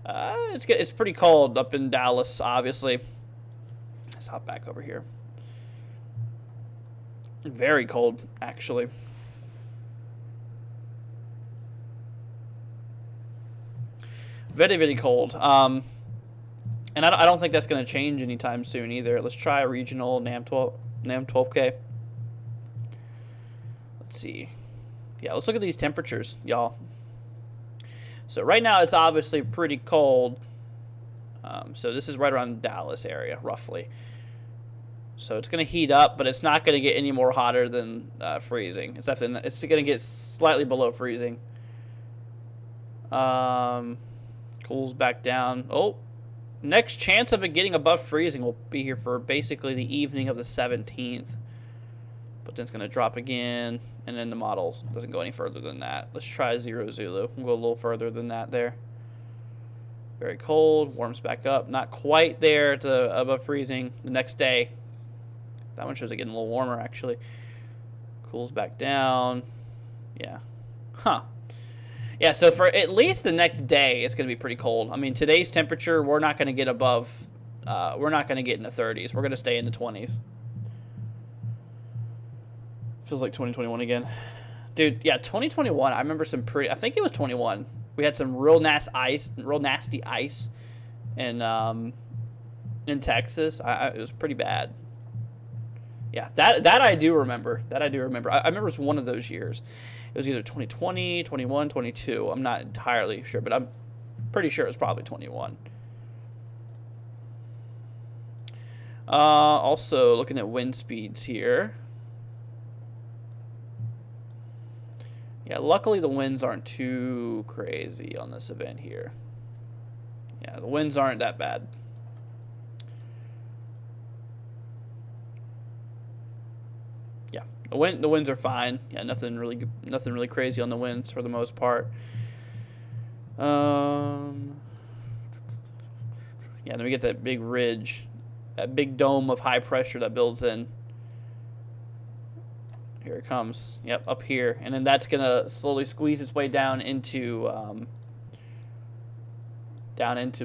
It's pretty cold up in Dallas, obviously. Let's hop back over here. Very cold, actually. Very, very cold. And I don't think that's going to change anytime soon either. Let's try a regional NAM 12K. Let's see. Yeah, let's look at these temperatures, y'all. So right now it's obviously pretty cold. So this is right around Dallas area, roughly. So it's going to heat up, but it's not going to get any more hotter than freezing. It's going to get slightly below freezing. Cools back down. Oh, next chance of it getting above freezing will be here for basically the evening of the 17th. But then it's going to drop again, and then the model doesn't go any further than that. Let's try 0 Zulu. We'll go a little further than that there. Very cold, warms back up. Not quite there to above freezing the next day. That one shows it getting a little warmer, actually. Cools back down. Yeah. Huh. Yeah, so for at least the next day, it's going to be pretty cold. I mean, today's temperature, we're not going to get above, we're not going to get in the 30s. We're going to stay in the 20s. Feels like 2021 again. Dude, yeah, 2021, I remember some I think it was 21. We had some real nasty ice in Texas. It was pretty bad. Yeah, that I do remember. I remember it was one of those years. It was either 2020, 21, 22. I'm not entirely sure, but I'm pretty sure it was probably 21. Also, looking at wind speeds here. Yeah, luckily the winds aren't too crazy on this event here. Yeah, the winds aren't that bad. Yeah, the winds are fine. Yeah, nothing really crazy on the winds for the most part. Yeah, then we get that big ridge, that big dome of high pressure that builds in. Here it comes. Yep, up here, and then that's gonna slowly squeeze its way down into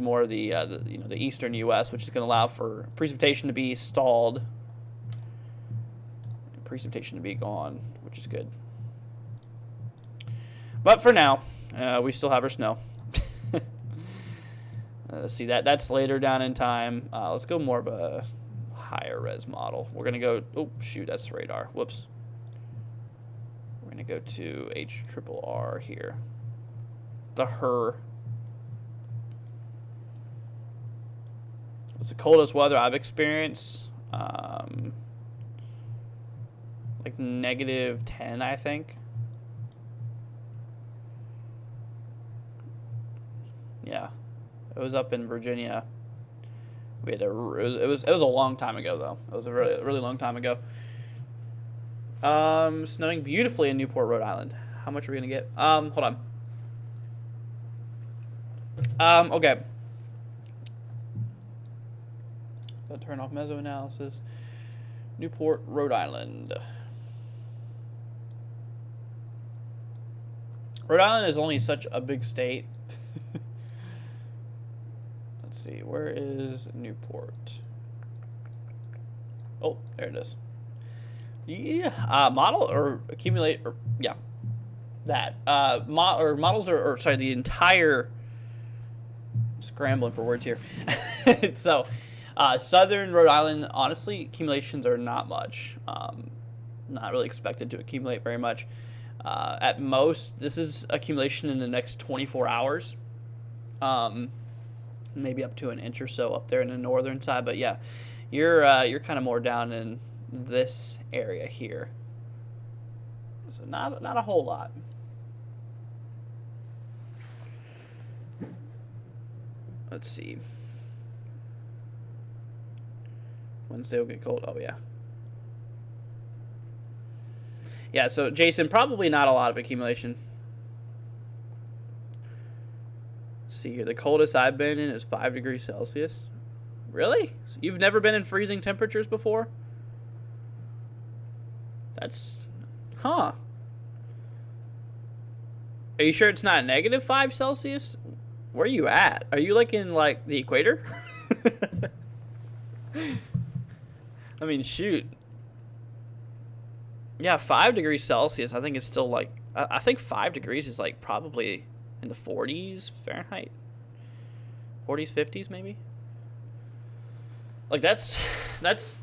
more of the the eastern U.S., which is gonna allow for precipitation to be stalled, and precipitation to be gone, which is good. But for now, we still have our snow. Let's see, that's later down in time. Let's go more of a higher res model. We're gonna go. Oh shoot, that's radar. Whoops. We're going to go to HRRR here. The HRRR. It's the coldest weather I've experienced. Like -10, I think. Yeah. It was up in Virginia. We had it was a long time ago, though. It was a really long time ago. Snowing beautifully in Newport, Rhode Island. How much are we gonna get? Hold on. Okay. I'll turn off Mesoanalysis. Newport, Rhode Island. Rhode Island is only such a big state. Let's see, where is Newport? Oh, there it is. Yeah, model or accumulate, or yeah, that models are sorry, the entire, scrambling for words here. So, southern Rhode Island, honestly, accumulations are not much. Not really expected to accumulate very much. At most, this is accumulation in the next 24 hours. Maybe up to an inch or so up there in the northern side, but yeah, you're kind of more down in this area here, so not a whole lot. Let's see. Wednesday will get cold. Oh yeah. Yeah, so Jason, probably not a lot of accumulation. Let's see here, the coldest I've been in is 5 degrees Celsius. Really? So you've never been in freezing temperatures before? That's, huh. Are you sure it's not -5 Celsius? Where are you at? Are you like in like the equator? I mean, shoot. Yeah, 5 degrees Celsius. I think it's still like, I think 5 degrees is like probably in the 40s Fahrenheit. 40s, 50s maybe. Like that's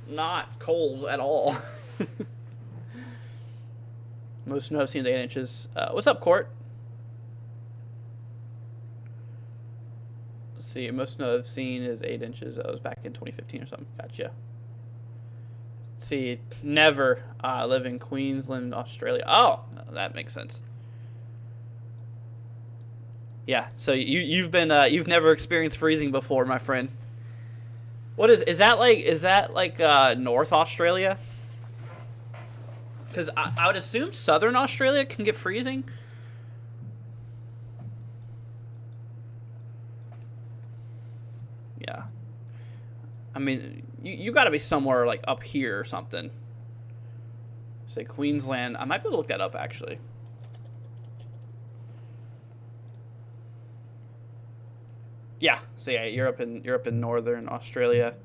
not cold at all. Most snow I've seen is 8 inches. What's up, Court? Let's see. Most snow I've seen is 8 inches. That was back in 2015 or something. Gotcha. Let's see. Never live in Queensland, Australia. Oh, that makes sense. Yeah. So you've never experienced freezing before, my friend. What is that like? Is that like North Australia? Because I would assume Southern Australia can get freezing. Yeah. I mean, you got to be somewhere like up here or something. Say Queensland. I might be able to look that up actually. Yeah. So yeah, you're up in Northern Australia.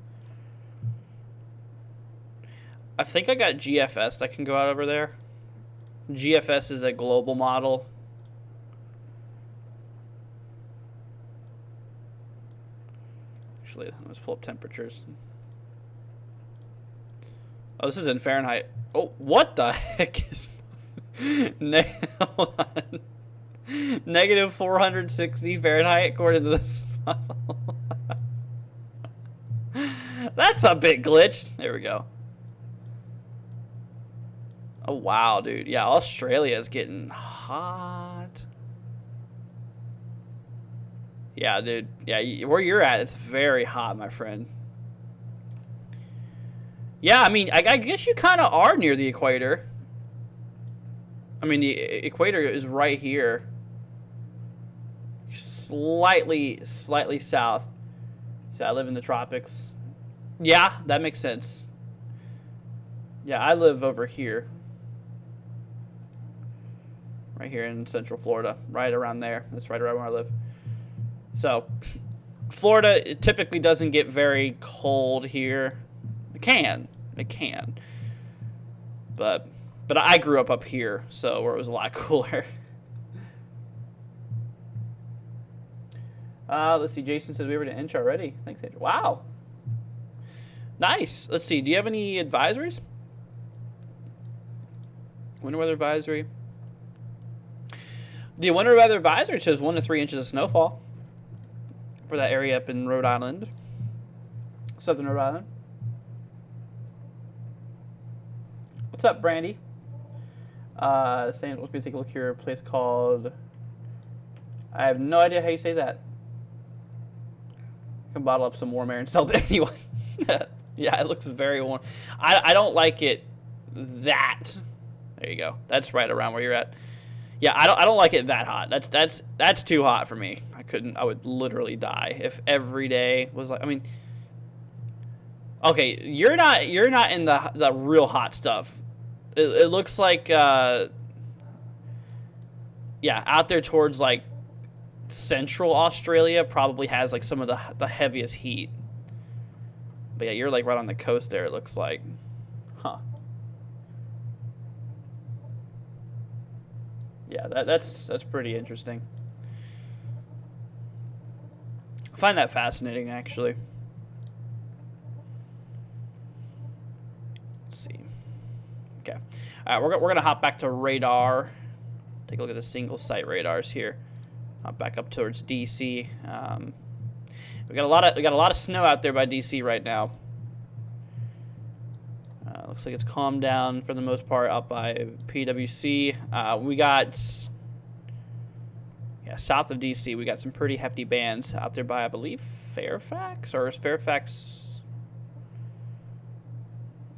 I think I got GFS that can go out over there. GFS is a global model. Actually, let's pull up temperatures. Oh, this is in Fahrenheit. Oh, what the heck is... Hold on. Negative 460 Fahrenheit according to this model. That's a big glitch. There we go. Oh, wow, dude. Yeah, Australia is getting hot. Yeah, dude. Yeah, where you're at, it's very hot, my friend. Yeah, I mean, I guess you kind of are near the equator. I mean, the equator is right here. Slightly south. So I live in the tropics. Yeah, that makes sense. Yeah, I live over here. Right here in Central Florida. Right around there. That's right around where I live. So, Florida, it typically doesn't get very cold here. It can. But I grew up here, so where it was a lot cooler. Let's see. Jason says we were to inch already. Thanks, Andrew. Wow. Nice. Let's see. Do you have any advisories? Winter weather advisory. The winter weather advisory shows 1 to 3 inches of snowfall for that area up in Rhode Island, Southern Rhode Island. What's up, Brandy? Saying it wants me to take a look here. A place called... I have no idea how you say that. I can bottle up some warm air and sell to anyone. Yeah, it looks very warm. I don't like it that... There you go. That's right around where you're at. Yeah, I don't like it that hot. That's too hot for me. I would literally die if every day was like, I mean, okay, you're not in the real hot stuff. It looks like yeah, out there towards like Central Australia probably has like some of the heaviest heat. But yeah, you're like right on the coast there, it looks like. Huh. Yeah, that's pretty interesting. I find that fascinating, actually. Let's see. Okay. All right, we're gonna hop back to radar. Take a look at the single site radars here. Hop back up towards DC. We got a lot of snow out there by DC right now. Looks like it's calmed down for the most part up by PWC. We got, yeah, south of DC, we got some pretty hefty bands out there by, I believe, Fairfax? Or is Fairfax?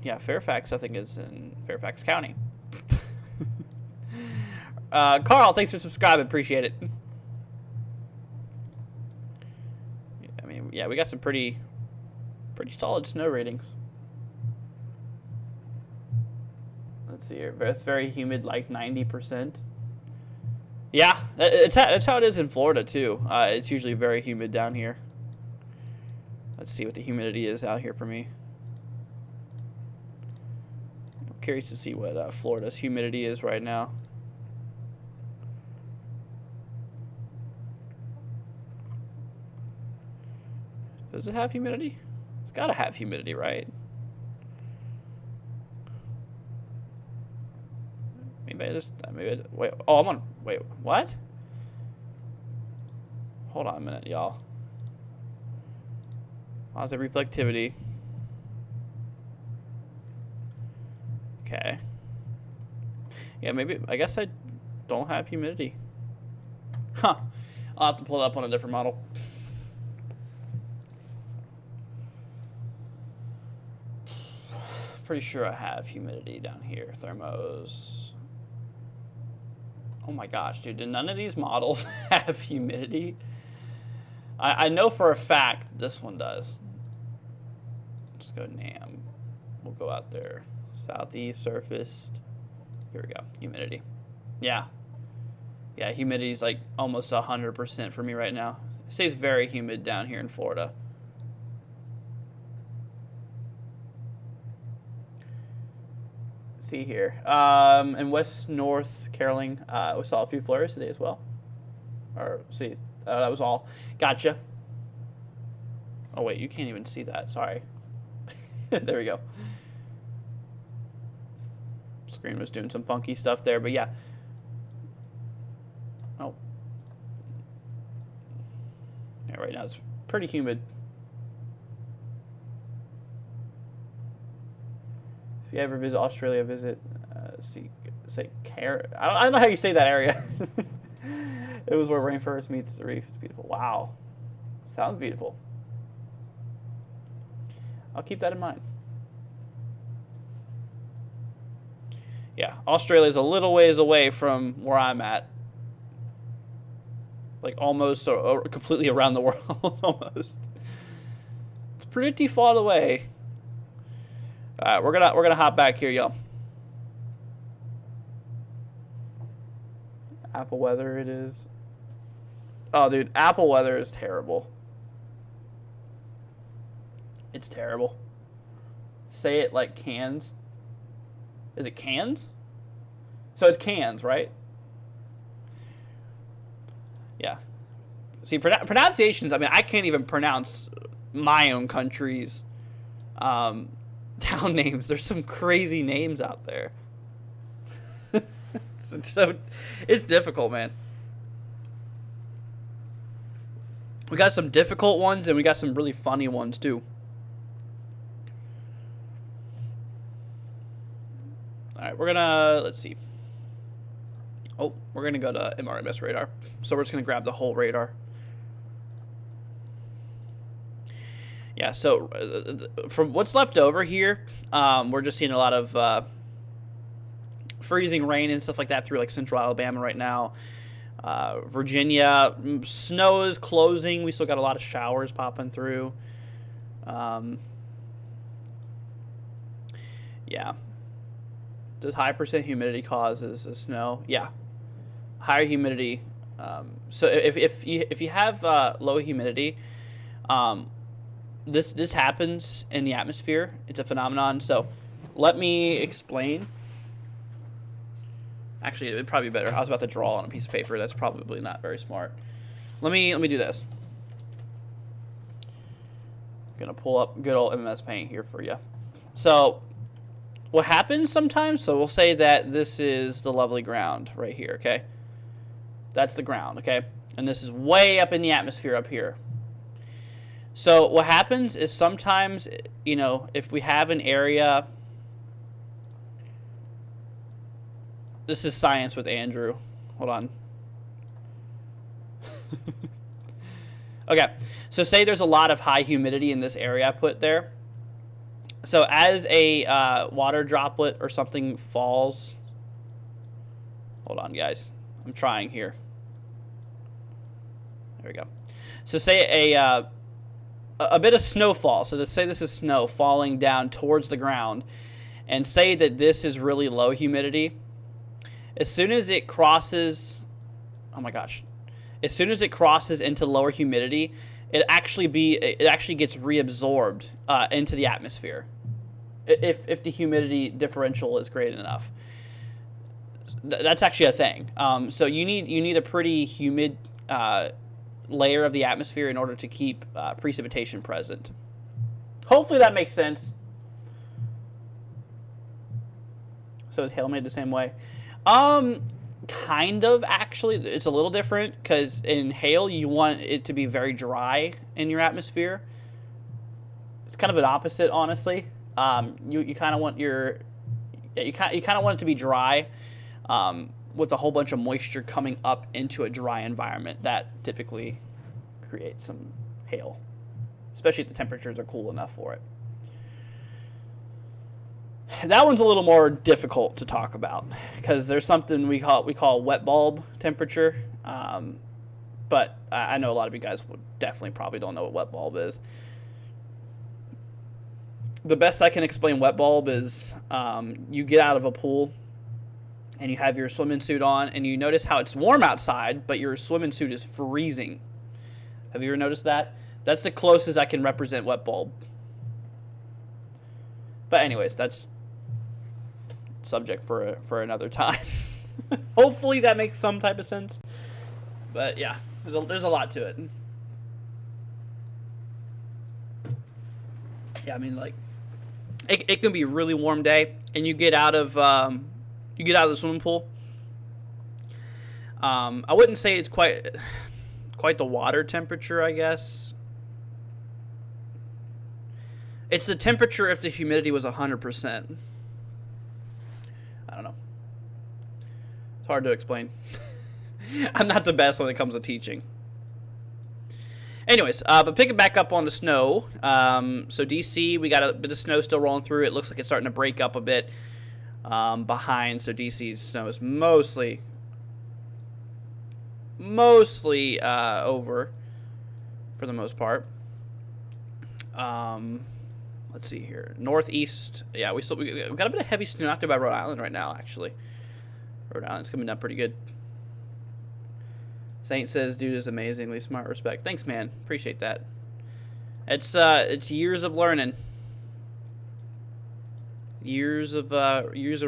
Yeah, Fairfax, I think, is in Fairfax County. Carl, thanks for subscribing. Appreciate it. I mean, yeah, we got some pretty solid snow ratings. Let's see here. It's very humid, like 90%. Yeah, it's how it is in Florida too. It's usually very humid down here. Let's see what the humidity is out here for me. I'm curious to see what Florida's humidity is right now. Does it have humidity? It's got to have humidity, right? Wait. Oh, I'm on. Wait, what? Hold on a minute, y'all. Positive reflectivity. Okay. Yeah, maybe. I guess I don't have humidity. Huh. I'll have to pull it up on a different model. Pretty sure I have humidity down here. Thermos. Oh my gosh, dude, do none of these models have humidity? I know for a fact this one does. Let's go NAM. We'll go out there. Southeast, surfaced. Here we go, humidity. Yeah. Yeah, humidity is like almost 100% for me right now. It stays very humid down here in Florida. See here. In West North Caroline, we saw a few flurries today as well. Or, see, that was all. Gotcha. Oh, wait, you can't even see that. Sorry. There we go. Screen was doing some funky stuff there, but yeah. Oh. Yeah, right now it's pretty humid. If you ever visit Australia, say Care. I don't know how you say that area. It was where rainforest meets the reef. It's beautiful. Wow, sounds beautiful. I'll keep that in mind. Yeah, Australia is a little ways away from where I'm at. Like almost or completely around the world, almost. It's pretty far away. All right, we're gonna hop back here, y'all. Apple weather it is. Oh, dude, Apple weather is terrible. It's terrible. Say it like cans. Is it cans? So it's cans, right? Yeah. See, pronunciations, I mean, I can't even pronounce my own country's town names. There's some crazy names out there. So it's difficult, man. We got some difficult ones and we got some really funny ones too. All right, we're gonna, let's see. Oh, we're gonna go to MRMS radar. So we're just gonna grab the whole radar. Yeah, so from what's left over here, we're just seeing a lot of freezing rain and stuff like that through like central Alabama right now. Virginia, snow is closing. We still got a lot of showers popping through. Yeah. Does high percent humidity causes snow? Yeah. Higher humidity. So if you have low humidity, this happens in the atmosphere. It's a phenomenon. So let me explain. Actually, it'd probably be better. I was about to draw on a piece of paper. That's probably not very smart. Let me do this. I'm gonna pull up good old MS Paint here for you. So what happens sometimes? So we'll say that this is the lovely ground right here. Okay, that's the ground. Okay, and this is way up in the atmosphere up here. So what happens is sometimes, you know, if we have an area. This is science with Andrew. Hold on. Okay, so say there's a lot of high humidity in this area I put there. So as a water droplet or something falls, hold on, guys. I'm trying here. There we go. So say a bit of snowfall. So let's say this is snow falling down towards the ground, and say that this is really low humidity. As soon as it crosses oh my gosh, as soon as it crosses into lower humidity, it actually gets reabsorbed into the atmosphere. If the humidity differential is great enough, that's actually a thing. So you need a pretty humid layer of the atmosphere in order to keep precipitation present. Hopefully that makes sense. So is hail made the same way? Kind of, actually. It's a little different because in hail you want it to be very dry in your atmosphere. It's kind of an opposite, honestly. You kind of want you kind of want it to be dry, with a whole bunch of moisture coming up into a dry environment. That typically creates some hail, especially if the temperatures are cool enough for it. That one's a little more difficult to talk about because there's something we call wet bulb temperature, but I know a lot of you guys would definitely probably don't know what wet bulb is. The best I can explain wet bulb is you get out of a pool and you have your swimming suit on and you notice how it's warm outside, but your swimming suit is freezing. Have you ever noticed that? That's the closest I can represent wet bulb. But anyways, that's subject for another time. Hopefully that makes some type of sense. But yeah, there's a lot to it. Yeah, I mean, like, it can be a really warm day, and you get out of the swimming pool. I wouldn't say it's quite the water temperature, I guess. It's the temperature if the humidity was 100%. I don't know. It's hard to explain. I'm not the best when it comes to teaching. Anyways, but picking back up on the snow. So DC, we got a bit of snow still rolling through. It looks like it's starting to break up a bit behind. So DC's snow is mostly over for the most part. Let's see here. Northeast. Yeah, we got a bit of heavy snow out there by Rhode Island right now, actually. Rhode Island's coming down pretty good. Saint says, dude is amazingly smart. Respect. Thanks, man. Appreciate that. It's years of learning. Years of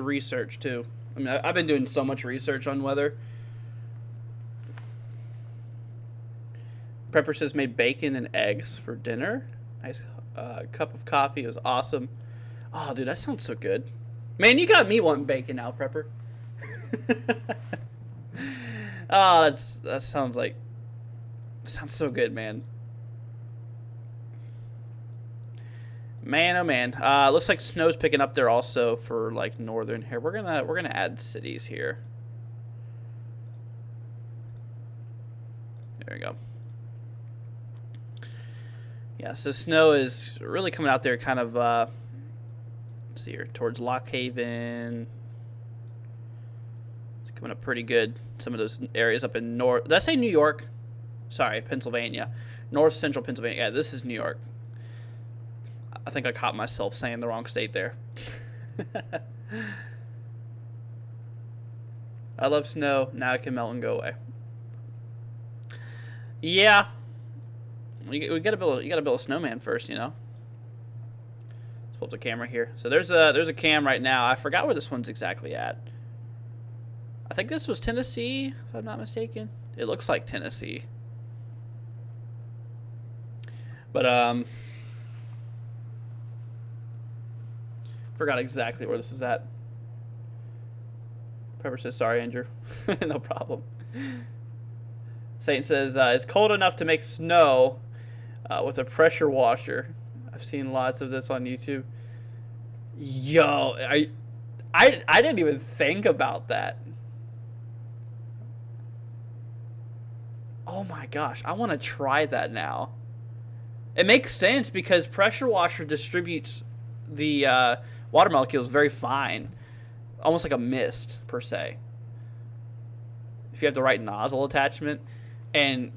research, too. I mean, I've been doing so much research on weather. Prepper says, made bacon and eggs for dinner. Nice cup of coffee. It was awesome. Oh, dude, that sounds so good. Man, you got me wanting bacon now, Prepper. Oh, that sounds so good, man. Man, oh man. Looks like snow's picking up there also for like northern here. We're gonna add cities here. There we go. Yeah, so snow is really coming out there kind of, let's see here, towards Lock Haven. It's coming up pretty good. Some of those areas up in north. Did I say New York? Sorry, Pennsylvania. North central Pennsylvania. Yeah, this is New York. I think I caught myself saying the wrong state there. I love snow. Now it can melt and go away. Yeah. You gotta build a snowman first, you know. Let's pull up the camera here. So there's a cam right now. I forgot where this one's exactly at. I think this was Tennessee, if I'm not mistaken. It looks like Tennessee. But forgot exactly where this is at. Pepper says sorry, Andrew. No problem. Saint says it's cold enough to make snow with a pressure washer. I've seen lots of this on YouTube. Yo, I didn't even think about that. Oh my gosh, I want to try that now. It makes sense because pressure washer distributes the water molecules very fine, almost like a mist per se. If you have the right nozzle attachment, and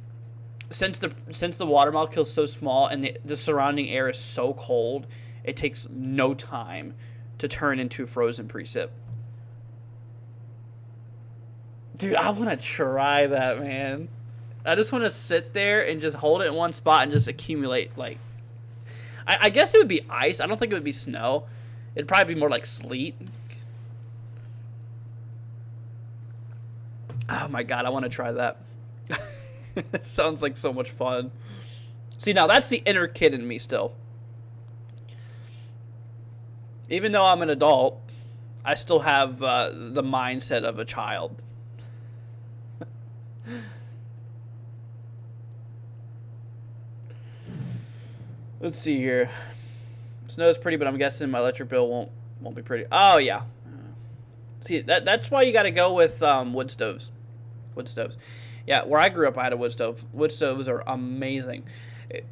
since the water molecule is so small and the surrounding air is so cold, it takes no time to turn into frozen precip. Dude, I want to try that, man. I just want to sit there and just hold it in one spot and just accumulate, like... I guess it would be ice. I don't think it would be snow. It'd probably be more like sleet. Oh my god, I want to try that. It sounds like so much fun. See, now that's the inner kid in me still. Even though I'm an adult, I still have the mindset of a child. Let's see here. Snow's pretty, but I'm guessing my electric bill won't be pretty. Oh yeah. See, that's why you got to go with wood stoves. Wood stoves. Yeah, where I grew up, I had a wood stove. Wood stoves are amazing.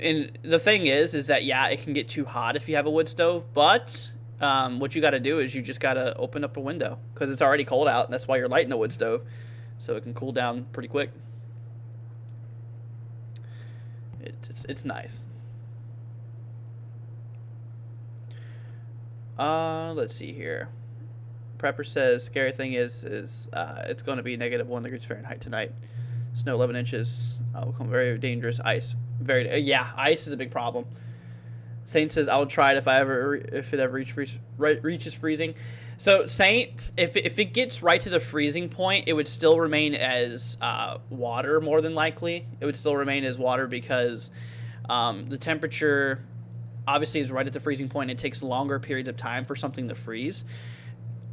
And the thing is that, yeah, it can get too hot if you have a wood stove, but what you got to do is you just got to open up a window because it's already cold out, and that's why you're lighting a wood stove, so it can cool down pretty quick. It's nice. Let's see here. Prepper says, scary thing is it's going to be negative 1 degrees Fahrenheit tonight. Snow 11 inches. Will become very dangerous. Ice. Yeah, ice is a big problem. Saint says, I'll try it if it ever reaches freezing. So Saint, if it gets right to the freezing point, it would still remain as water more than likely. It would still remain as water because the temperature obviously is right at the freezing point. It takes longer periods of time for something to freeze.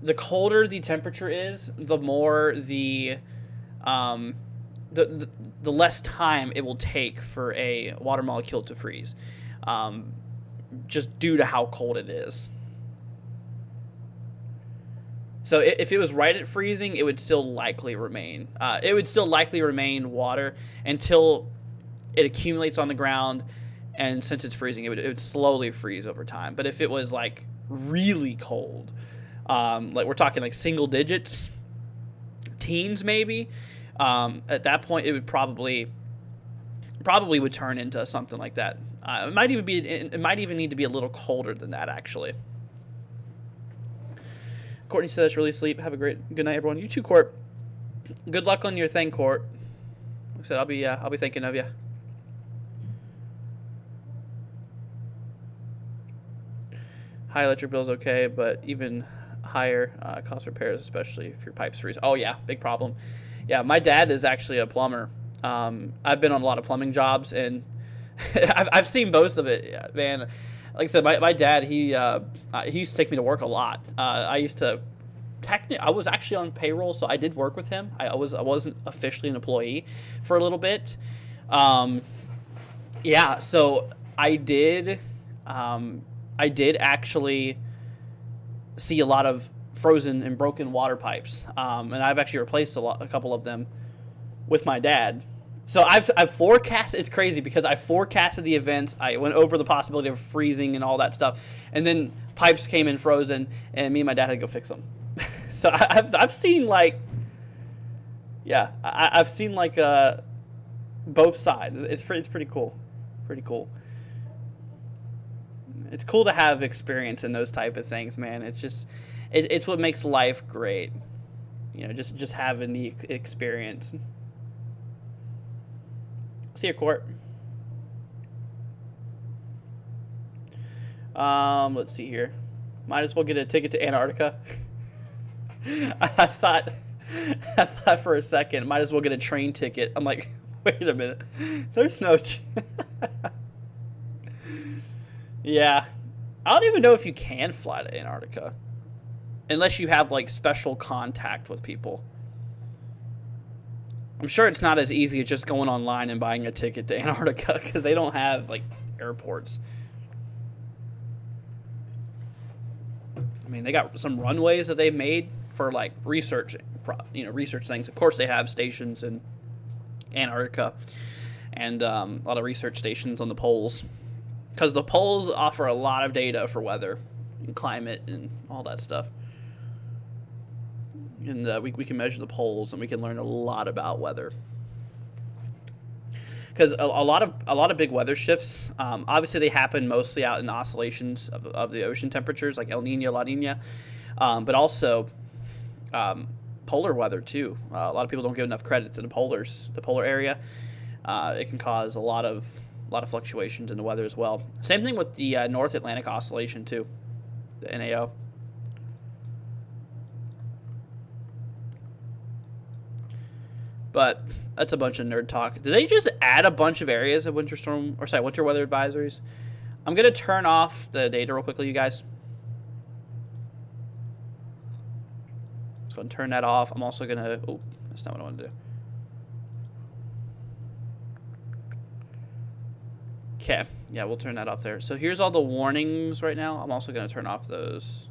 The colder the temperature is, the more the less time it will take for a water molecule to freeze, just due to how cold it is. So if it was right at freezing, it would still likely remain. It would still likely remain water until it accumulates on the ground, and since it's freezing, it would slowly freeze over time. But if it was like really cold, like we're talking like single digits, teens maybe, at that point it would probably would turn into something like that. It might even need to be a little colder than that, actually. Courtney says, really sleep. Have a good night, everyone. You too, Court. Good luck on your thing, Court. Like I said, I'll be thinking of you. High electric bill's okay, but even higher cost repairs, especially if your pipes freeze. Oh yeah, big problem. Yeah, my dad is actually a plumber. I've been on a lot of plumbing jobs, and I've seen most of it. Yeah, man, like I said, my dad, he used to take me to work a lot. I was actually on payroll, so I did work with him. I wasn't officially an employee for a little bit. Yeah, so I did actually see a lot of frozen and broken water pipes, and I've actually replaced a couple of them with my dad. So I've forecast. It's crazy because I forecasted the events. I went over the possibility of freezing and all that stuff, and then pipes came in frozen, and me and my dad had to go fix them. So I've seen like, yeah, I've seen like both sides. It's pretty cool, pretty cool. It's cool to have experience in those type of things, man. It's what makes life great. You know, just having the experience. See you, Court. Let's see here. Might as well get a ticket to Antarctica. I thought for a second, might as well get a train ticket. I'm like, wait a minute. There's no... Yeah. I don't even know if you can fly to Antarctica. Unless you have, like, special contact with people. I'm sure it's not as easy as just going online and buying a ticket to Antarctica, because they don't have, like, airports. I mean, they got some runways that they've made for, like, research things. Of course, they have stations in Antarctica and a lot of research stations on the poles. Because the poles offer a lot of data for weather and climate and all that stuff. And we can measure the poles, and we can learn a lot about weather. Because a lot of big weather shifts, obviously they happen mostly out in oscillations of the ocean temperatures, like El Nino, La Nina. But also, polar weather too. A lot of people don't give enough credit to the polar area. It can cause a lot of fluctuations in the weather as well. Same thing with the North Atlantic Oscillation too, the NAO. But that's a bunch of nerd talk. Did they just add a bunch of areas of winter weather advisories? I'm gonna turn off the data real quickly, you guys. Let's go and turn that off. I'm also gonna. Oh, that's not what I want to do. Okay, yeah, we'll turn that off there. So here's all the warnings right now. I'm also gonna turn off those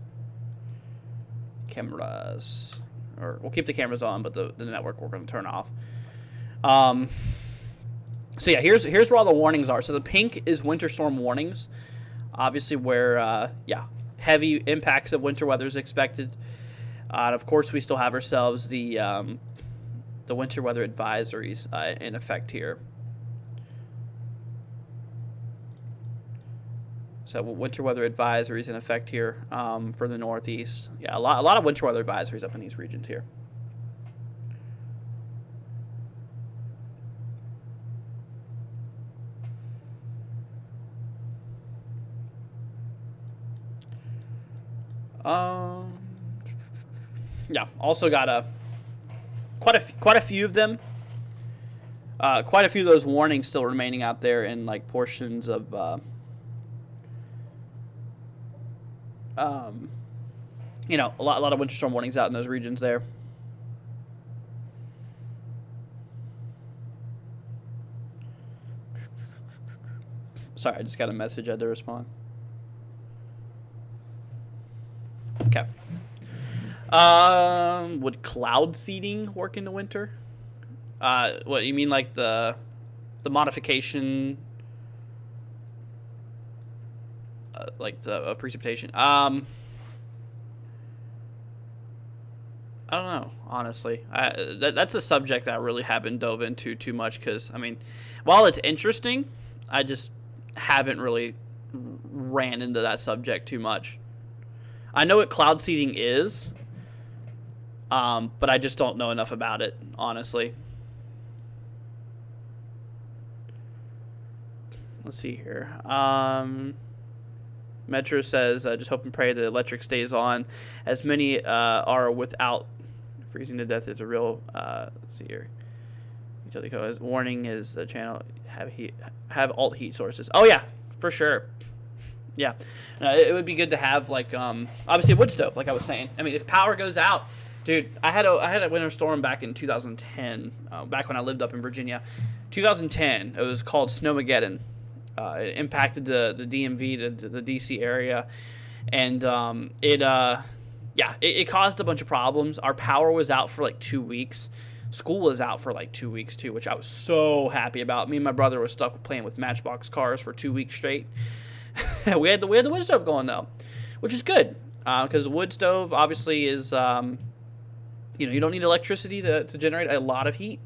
cameras. Or we'll keep the cameras on, but the network we're going to turn off. So yeah, here's where all the warnings are. So the pink is winter storm warnings, obviously where heavy impacts of winter weather is expected. And of course, we still have ourselves the winter weather advisories in effect here. So winter weather advisories in effect here for the Northeast. Yeah, a lot of winter weather advisories up in these regions here. Yeah, also got quite a few of them. Quite a few of those warnings still remaining out there in like portions of. You know, a lot of winter storm warnings out in those regions there. Sorry, I just got a message. I had to respond. Okay. Would cloud seeding work in the winter? What you mean, like the modification? Like the precipitation. I don't know, honestly. That's a subject that I really haven't dove into too much because, I mean, while it's interesting, I just haven't really ran into that subject too much. I know what cloud seeding is, but I just don't know enough about it, honestly. Let's see here. Metro says, just hope and pray the electric stays on. As many are without freezing to death is a real, let's see here. Utility code warning is the channel have alt heat sources. Oh yeah, for sure. Yeah, it would be good to have like obviously a wood stove, like I was saying. I mean, if power goes out, dude, I had a winter storm back in 2010, back when I lived up in Virginia. 2010, it was called Snowmageddon. It impacted the DMV, the DC area, and it caused a bunch of problems. Our power was out for like 2 weeks. School was out for like 2 weeks too, which I was so happy about. Me and my brother were stuck playing with Matchbox cars for 2 weeks straight. we had the wood stove going though, which is good because wood stove obviously is you don't need electricity to generate a lot of heat.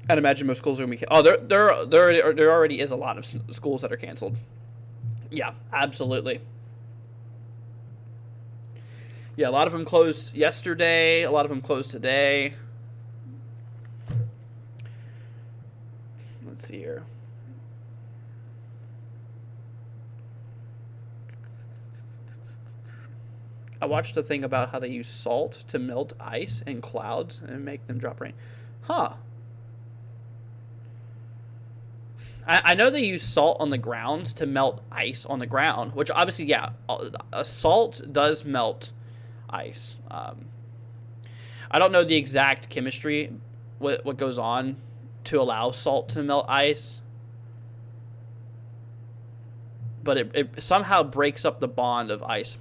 I'd imagine most schools are gonna be. Oh, there already is a lot of schools that are canceled. Yeah, absolutely. Yeah, a lot of them closed yesterday. A lot of them closed today. Let's see here. I watched a thing about how they use salt to melt ice in clouds and make them drop rain. Huh. I know they use salt on the ground to melt ice on the ground, which obviously, yeah, salt does melt ice. I don't know the exact chemistry, what goes on to allow salt to melt ice, but it somehow breaks up the bond of ice.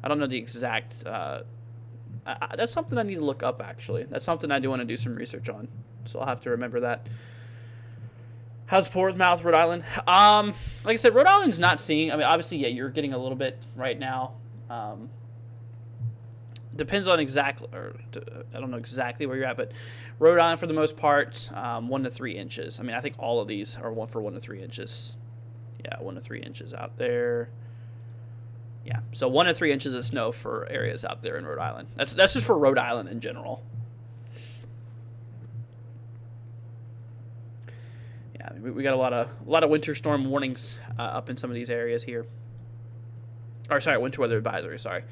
I don't know the exact. That's something I need to look up, actually. That's something I do want to do some research on, so I'll have to remember that. How's Portsmouth, Rhode Island? Like I said, Rhode Island's not seeing. I mean, obviously, yeah, you're getting a little bit right now. Depends on exactly, or I don't know exactly where you're at, but Rhode Island for the most part, 1 to 3 inches. I mean, I think all of these are 1 to 3 inches. Yeah, 1 to 3 inches out there. Yeah, so 1 to 3 inches of snow for areas out there in Rhode Island. That's just for Rhode Island in general. Yeah, we got a lot of winter storm warnings up in some of these areas here. Or sorry, winter weather advisory. Sorry,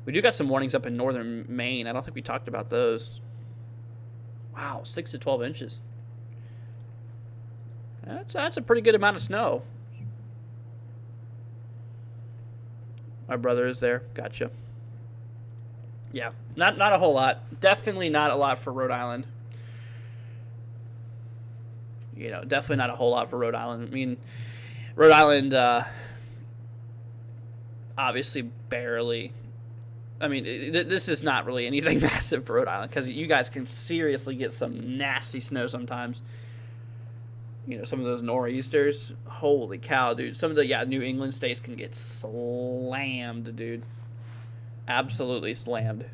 we do got some warnings up in northern Maine. I don't think we talked about those. Wow, 6 to 12 inches. That's a pretty good amount of snow. My brother is there. Gotcha. Yeah, not a whole lot. Definitely not a lot for Rhode Island. You know, definitely not a whole lot for Rhode Island. I mean, Rhode Island, obviously barely. I mean, this is not really anything massive for Rhode Island because you guys can seriously get some nasty snow sometimes. You know, some of those nor'easters. Holy cow, dude. Some of the, New England states can get slammed, dude. Absolutely slammed.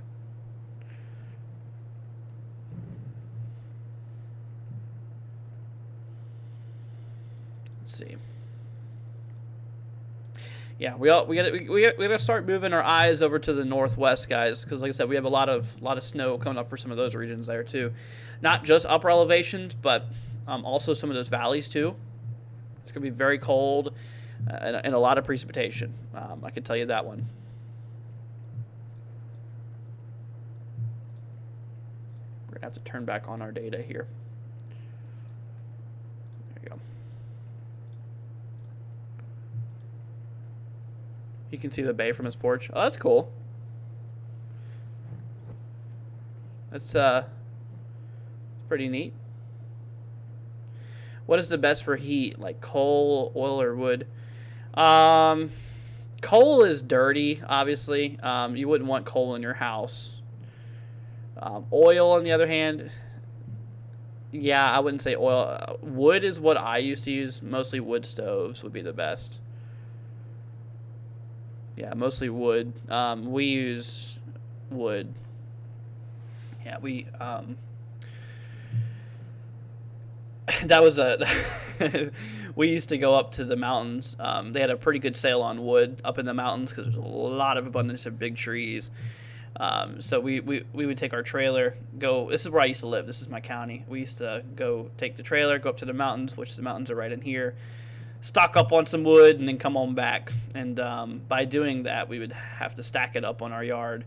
Let's see. Yeah, we gotta start moving our eyes over to the northwest, guys, because like I said, we have a lot of snow coming up for some of those regions there too. Not just upper elevations, but also some of those valleys too. It's gonna be very cold and a lot of precipitation. I can tell you that one. We're gonna have to turn back on our data here. There you go. You can see the bay from his porch. Oh, that's cool. That's pretty neat. What is the best for heat? Like coal, oil, or wood? Coal is dirty, obviously. You wouldn't want coal in your house. Oil, on the other hand, yeah, I wouldn't say oil. Wood is what I used to use. Mostly wood stoves would be the best. Yeah, mostly wood. We use wood. Yeah, we that was we used to go up to the mountains. They had a pretty good sale on wood up in the mountains because there's a lot of abundance of big trees. So we would take our trailer, go. This is where I used to live. This is my county. We used to go take the trailer, go up to the mountains, which the mountains are right in here. Stock up on some wood and then come on back. And by doing that, we would have to stack it up on our yard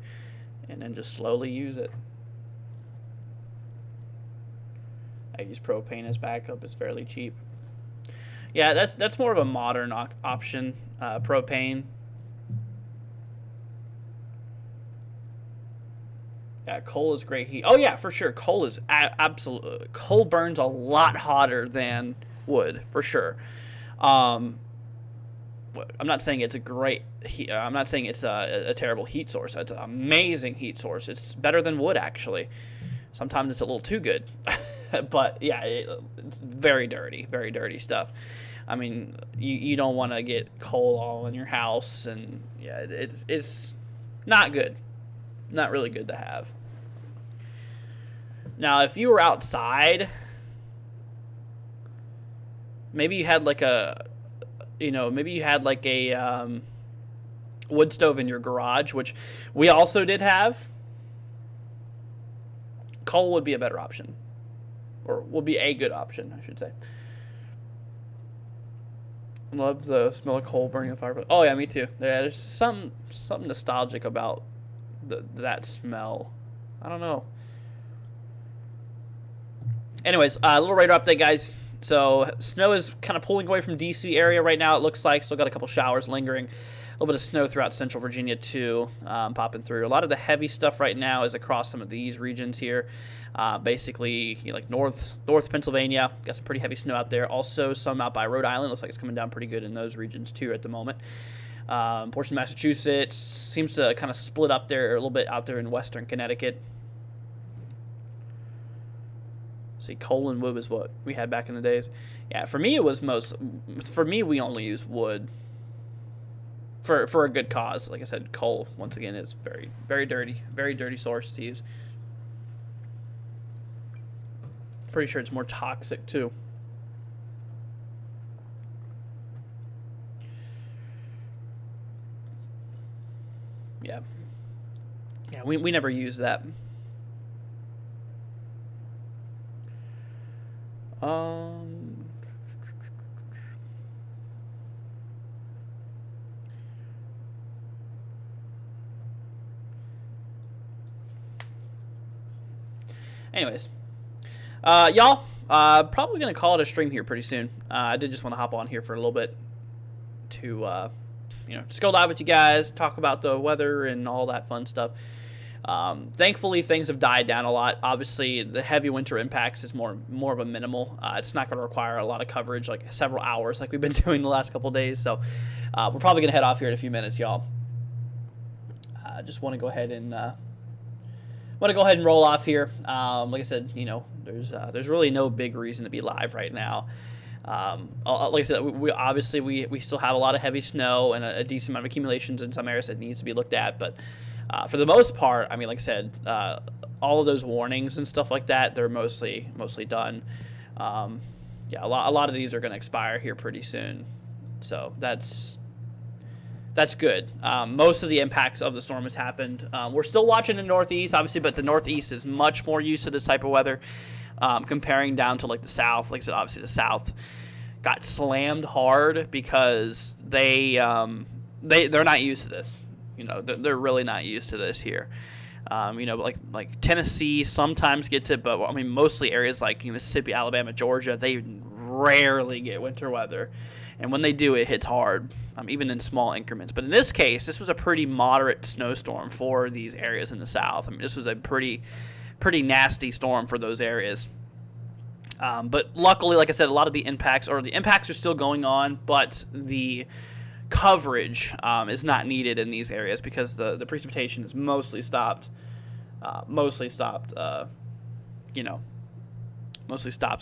and then just slowly use it. I use propane as backup. It's fairly cheap. Yeah, that's more of a modern option, propane. Yeah, coal is great heat. Oh yeah, for sure. Coal is absolutely. Coal burns a lot hotter than wood, for sure. I'm not saying it's a great heat. I'm not saying it's a terrible heat source. It's an amazing heat source. It's better than wood, actually. Sometimes it's a little too good. But yeah, it's very dirty stuff. I mean, you don't want to get coal all in your house, and yeah, it's not good. Not really good to have. Now, if you were outside, maybe you had like a wood stove in your garage, which we also did have. Coal would be a better option, or would be a good option, I should say. Love the smell of coal burning a fire. Oh yeah, me too. There's something nostalgic about that smell. I don't know. Anyways, a little radar update, guys. So snow is kind of pulling away from DC area right now. It looks like still got a couple showers lingering. A little bit of snow throughout central Virginia too, popping through. A lot of the heavy stuff right now is across some of these regions here. Basically, like north Pennsylvania, got some pretty heavy snow out there. Also, some out by Rhode Island. Looks like it's coming down pretty good in those regions too at the moment. Portion of Massachusetts seems to kind of split up there a little bit out there in western Connecticut. See, coal and wood is what we had back in the days. Yeah, for me it was we only use wood. For a good cause. Like I said, coal, once again, is very dirty source to use. Pretty sure it's more toxic too. Yeah. Yeah, we never use that. Anyways, y'all, probably gonna call it a stream here pretty soon. I did just want to hop on here for a little bit to, just go live with you guys, talk about the weather and all that fun stuff. Thankfully, things have died down a lot. Obviously, the heavy winter impacts is more of a minimal. It's not going to require a lot of coverage, like several hours, like we've been doing the last couple of days. So, we're probably going to head off here in a few minutes, y'all. Just want to go ahead and roll off here. Like I said, there's really no big reason to be live right now. Like I said, we still have a lot of heavy snow and a decent amount of accumulations in some areas that needs to be looked at, but for the most part, I mean, like I said, all of those warnings and stuff like that, they're mostly done. Yeah, a lot of these are going to expire here pretty soon, so that's good. Most of the impacts of the storm has happened. We're still watching the Northeast, obviously, but the Northeast is much more used to this type of weather, comparing down to like the South. Like I said, obviously the South got slammed hard because they're not used to this. They're really not used to this here. Like Tennessee sometimes gets it, but I mean mostly areas like Mississippi, Alabama, Georgia, they rarely get winter weather, and when they do, it hits hard, even in small increments. But in this case, this was a pretty moderate snowstorm for these areas in the South. I mean, this was a pretty nasty storm for those areas. But luckily, like I said, a lot of the impacts are still going on, but the coverage is not needed in these areas because the precipitation is mostly stopped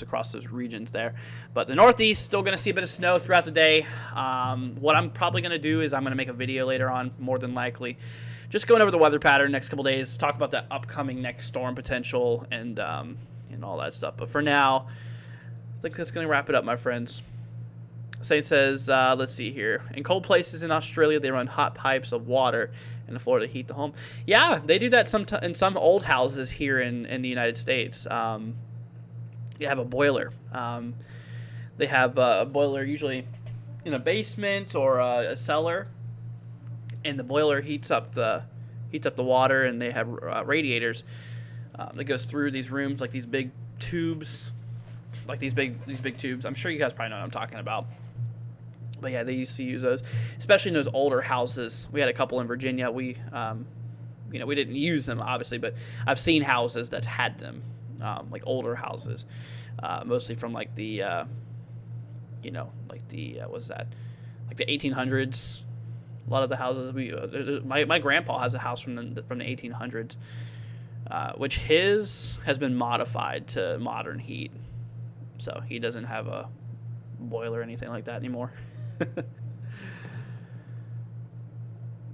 across those regions there. But the Northeast still going to see a bit of snow throughout the day. What I'm probably going to do is I'm going to make a video later on, more than likely, just going over the weather pattern next couple days, talk about the upcoming next storm potential and all that stuff. But for now, I think that's going to wrap it up, my friends. Saint says, let's see here. In cold places in Australia, they run hot pipes of water in the floor to heat the home. Yeah, they do that in some old houses here in the United States. You have a boiler. They have a boiler usually in a basement or a cellar, and the boiler heats up the water, and they have radiators that goes through these rooms, like these big tubes, these big tubes. I'm sure you guys probably know what I'm talking about. But yeah, they used to use those, especially in those older houses. We had a couple in Virginia. We didn't use them obviously, but I've seen houses that had them, like older houses, mostly from like the, what's that, like the 1800s. A lot of the houses my grandpa has a house from the 1800s, which his has been modified to modern heat, so he doesn't have a boiler or anything like that anymore. Let's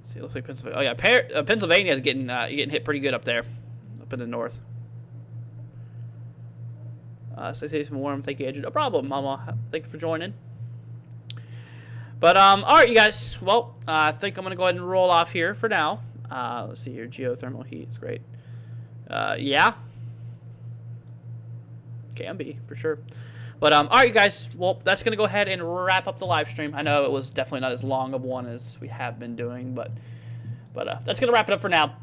see, looks like Pennsylvania. Oh yeah, Pennsylvania is getting hit pretty good up there, up in the north. Stay safe and warm. Thank you, Andrew. No problem, Mama. Thanks for joining. But all right, you guys. Well, I think I'm gonna go ahead and roll off here for now. Let's see here. Geothermal heat is great. Yeah, can be for sure. But all right, you guys. Well, that's gonna go ahead and wrap up the live stream. I know it was definitely not as long of one as we have been doing, but that's gonna wrap it up for now.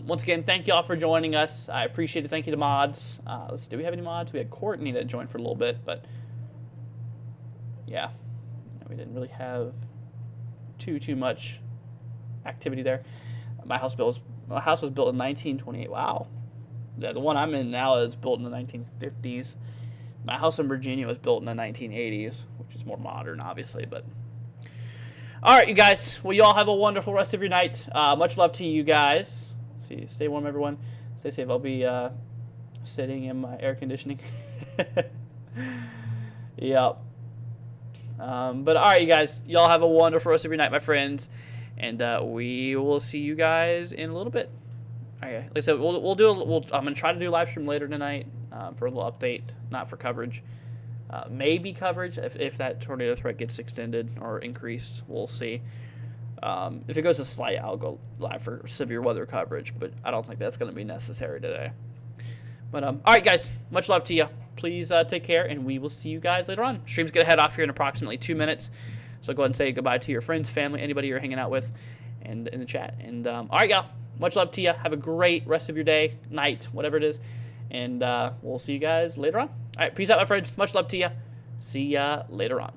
Once again, thank you all for joining us. I appreciate it. Thank you to mods. Let's see, do we have any mods? We had Courtney that joined for a little bit, but yeah, we didn't really have too much activity there. My house was built in 1928. Wow, yeah, the one I'm in now is built in the 1950s. My house in Virginia was built in the 1980s, which is more modern, obviously. But all right, you guys. Well, you all have a wonderful rest of your night. Much love to you guys. See, stay warm, everyone. Stay safe. I'll be sitting in my air conditioning. Yep. But all right, you guys. Y'all have a wonderful rest of your night, my friends, and we will see you guys in a little bit. Okay, like I said, I'm gonna try to do a live stream later tonight for a little update, not for coverage. Maybe coverage if that tornado threat gets extended or increased. We'll see. If it goes to slight, I'll go live for severe weather coverage, but I don't think that's going to be necessary today. But, all right, guys, much love to you. Please take care, and we will see you guys later on. Stream's going to head off here in approximately 2 minutes, so go ahead and say goodbye to your friends, family, anybody you're hanging out with, and in the chat. And, all right, y'all, much love to you. Have a great rest of your day, night, whatever it is, and we'll see you guys later on. All right, peace out, my friends. Much love to you. See ya later on.